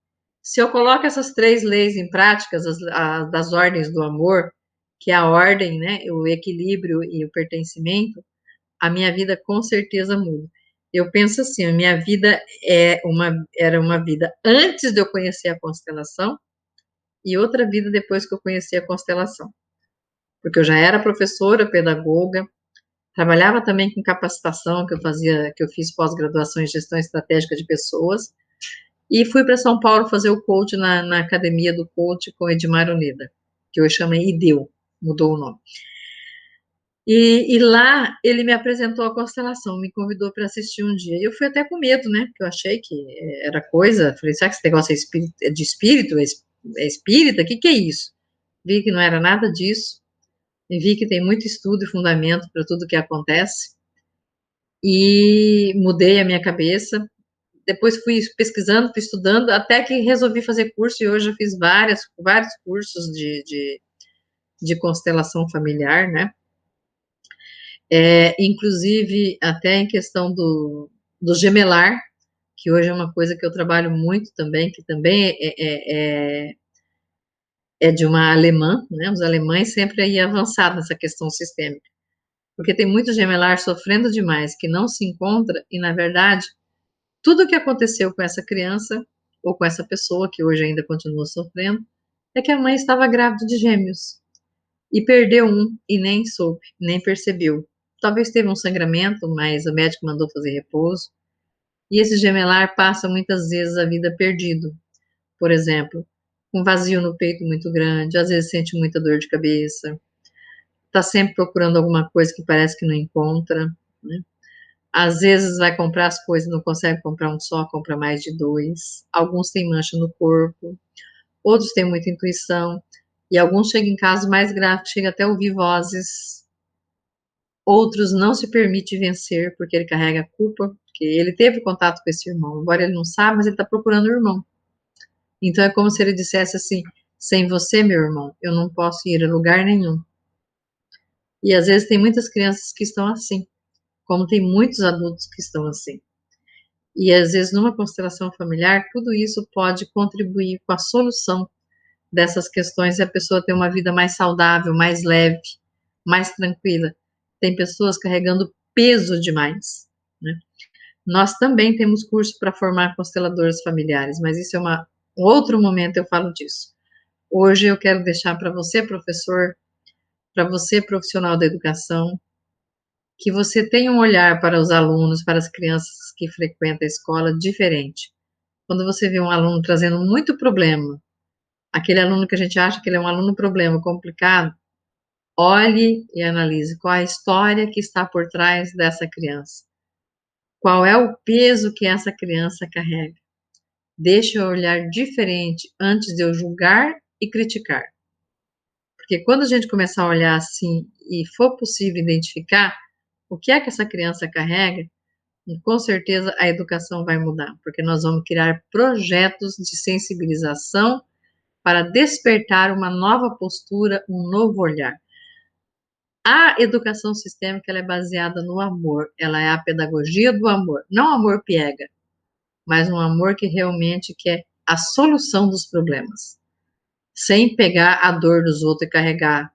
se eu coloco essas 3 leis em práticas, das ordens do amor, que é a ordem, né, o equilíbrio e o pertencimento, a minha vida com certeza muda. Eu penso assim, a minha vida era uma vida antes de eu conhecer a constelação e outra vida depois que eu conheci a constelação. Porque eu já era professora, pedagoga, trabalhava também com capacitação, que eu fiz pós-graduação em gestão estratégica de pessoas, e fui para São Paulo fazer o coach na academia do coach com Edmar Unida, que hoje chama IDEU, mudou o nome. E lá ele me apresentou a constelação, me convidou para assistir um dia. E eu fui até com medo, né? Porque eu achei que era coisa. Falei, será que esse negócio é de espírito? É espírita? O que é isso? Vi que não era nada disso. E vi que tem muito estudo e fundamento para tudo que acontece. E mudei a minha cabeça. Depois fui pesquisando, fui estudando, até que resolvi fazer curso. E hoje eu fiz vários cursos de constelação familiar, né? Inclusive até em questão do gemelar, que hoje é uma coisa que eu trabalho muito também, que também é de uma alemã, né? Os alemães sempre aí avançados nessa questão sistêmica, porque tem muito gemelar sofrendo demais, que não se encontra, e na verdade, tudo o que aconteceu com essa criança, ou com essa pessoa, que hoje ainda continua sofrendo, é que a mãe estava grávida de gêmeos, e perdeu um, e nem soube, nem percebeu. Talvez teve um sangramento, mas o médico mandou fazer repouso. E esse gemelar passa muitas vezes a vida perdido. Por exemplo, um vazio no peito muito grande, às vezes sente muita dor de cabeça, está sempre procurando alguma coisa que parece que não encontra, né? Às vezes vai comprar as coisas, não consegue comprar um só, compra mais de 2. Alguns têm mancha no corpo, outros têm muita intuição, e alguns chegam em casos mais graves, chegam até a ouvir vozes. Outros não se permite vencer porque ele carrega a culpa, porque ele teve contato com esse irmão, embora ele não saiba, mas ele está procurando o irmão. Então é como se ele dissesse assim: sem você, meu irmão, eu não posso ir a lugar nenhum. E às vezes tem muitas crianças que estão assim, como tem muitos adultos que estão assim. E às vezes numa constelação familiar, tudo isso pode contribuir com a solução dessas questões e a pessoa ter uma vida mais saudável, mais leve, mais tranquila. tem pessoas carregando peso demais, né? Nós também temos curso para formar consteladores familiares, mas isso é um outro momento eu falo disso. Hoje eu quero deixar para você, professor, para você, profissional da educação, que você tenha um olhar para os alunos, para as crianças que frequentam a escola diferente. Quando você vê um aluno trazendo muito problema, aquele aluno que a gente acha que ele é um aluno problema, complicado, olhe e analise qual a história que está por trás dessa criança. Qual é o peso que essa criança carrega? Deixe eu olhar diferente antes de eu julgar e criticar. Porque quando a gente começar a olhar assim e for possível identificar o que é que essa criança carrega, com certeza a educação vai mudar, porque nós vamos criar projetos de sensibilização para despertar uma nova postura, um novo olhar. A educação sistêmica ela é baseada no amor, ela é a pedagogia do amor, não amor piega, mas um amor que realmente quer a solução dos problemas, sem pegar a dor dos outros e carregar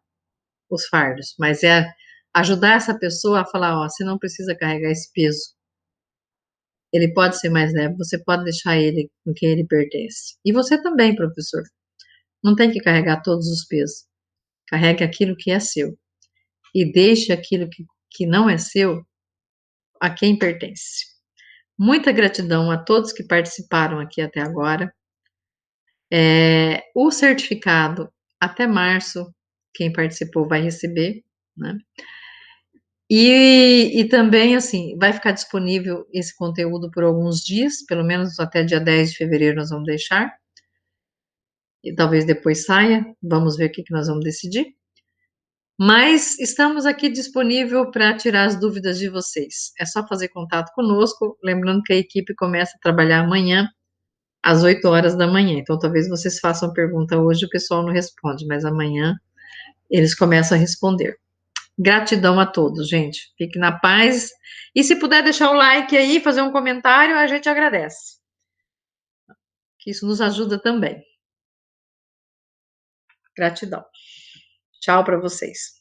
os fardos, mas é ajudar essa pessoa a falar, ó, você não precisa carregar esse peso, ele pode ser mais leve, você pode deixar ele com quem ele pertence. E você também, professor, não tem que carregar todos os pesos, carregue aquilo que é seu e deixe aquilo que não é seu a quem pertence. Muita gratidão a todos que participaram aqui até agora. O certificado até março, quem participou vai receber, né? E também, assim, vai ficar disponível esse conteúdo por alguns dias, pelo menos até dia 10 de fevereiro nós vamos deixar. E talvez depois saia, vamos ver o que nós vamos decidir. Mas estamos aqui disponível para tirar as dúvidas de vocês. É só fazer contato conosco, lembrando que a equipe começa a trabalhar amanhã, às 8 horas da manhã. Então, talvez vocês façam pergunta hoje, o pessoal não responde, mas amanhã eles começam a responder. Gratidão a todos, gente. Fique na paz. E se puder deixar o like aí, fazer um comentário, a gente agradece. Que isso nos ajuda também. Gratidão. Tchau para vocês.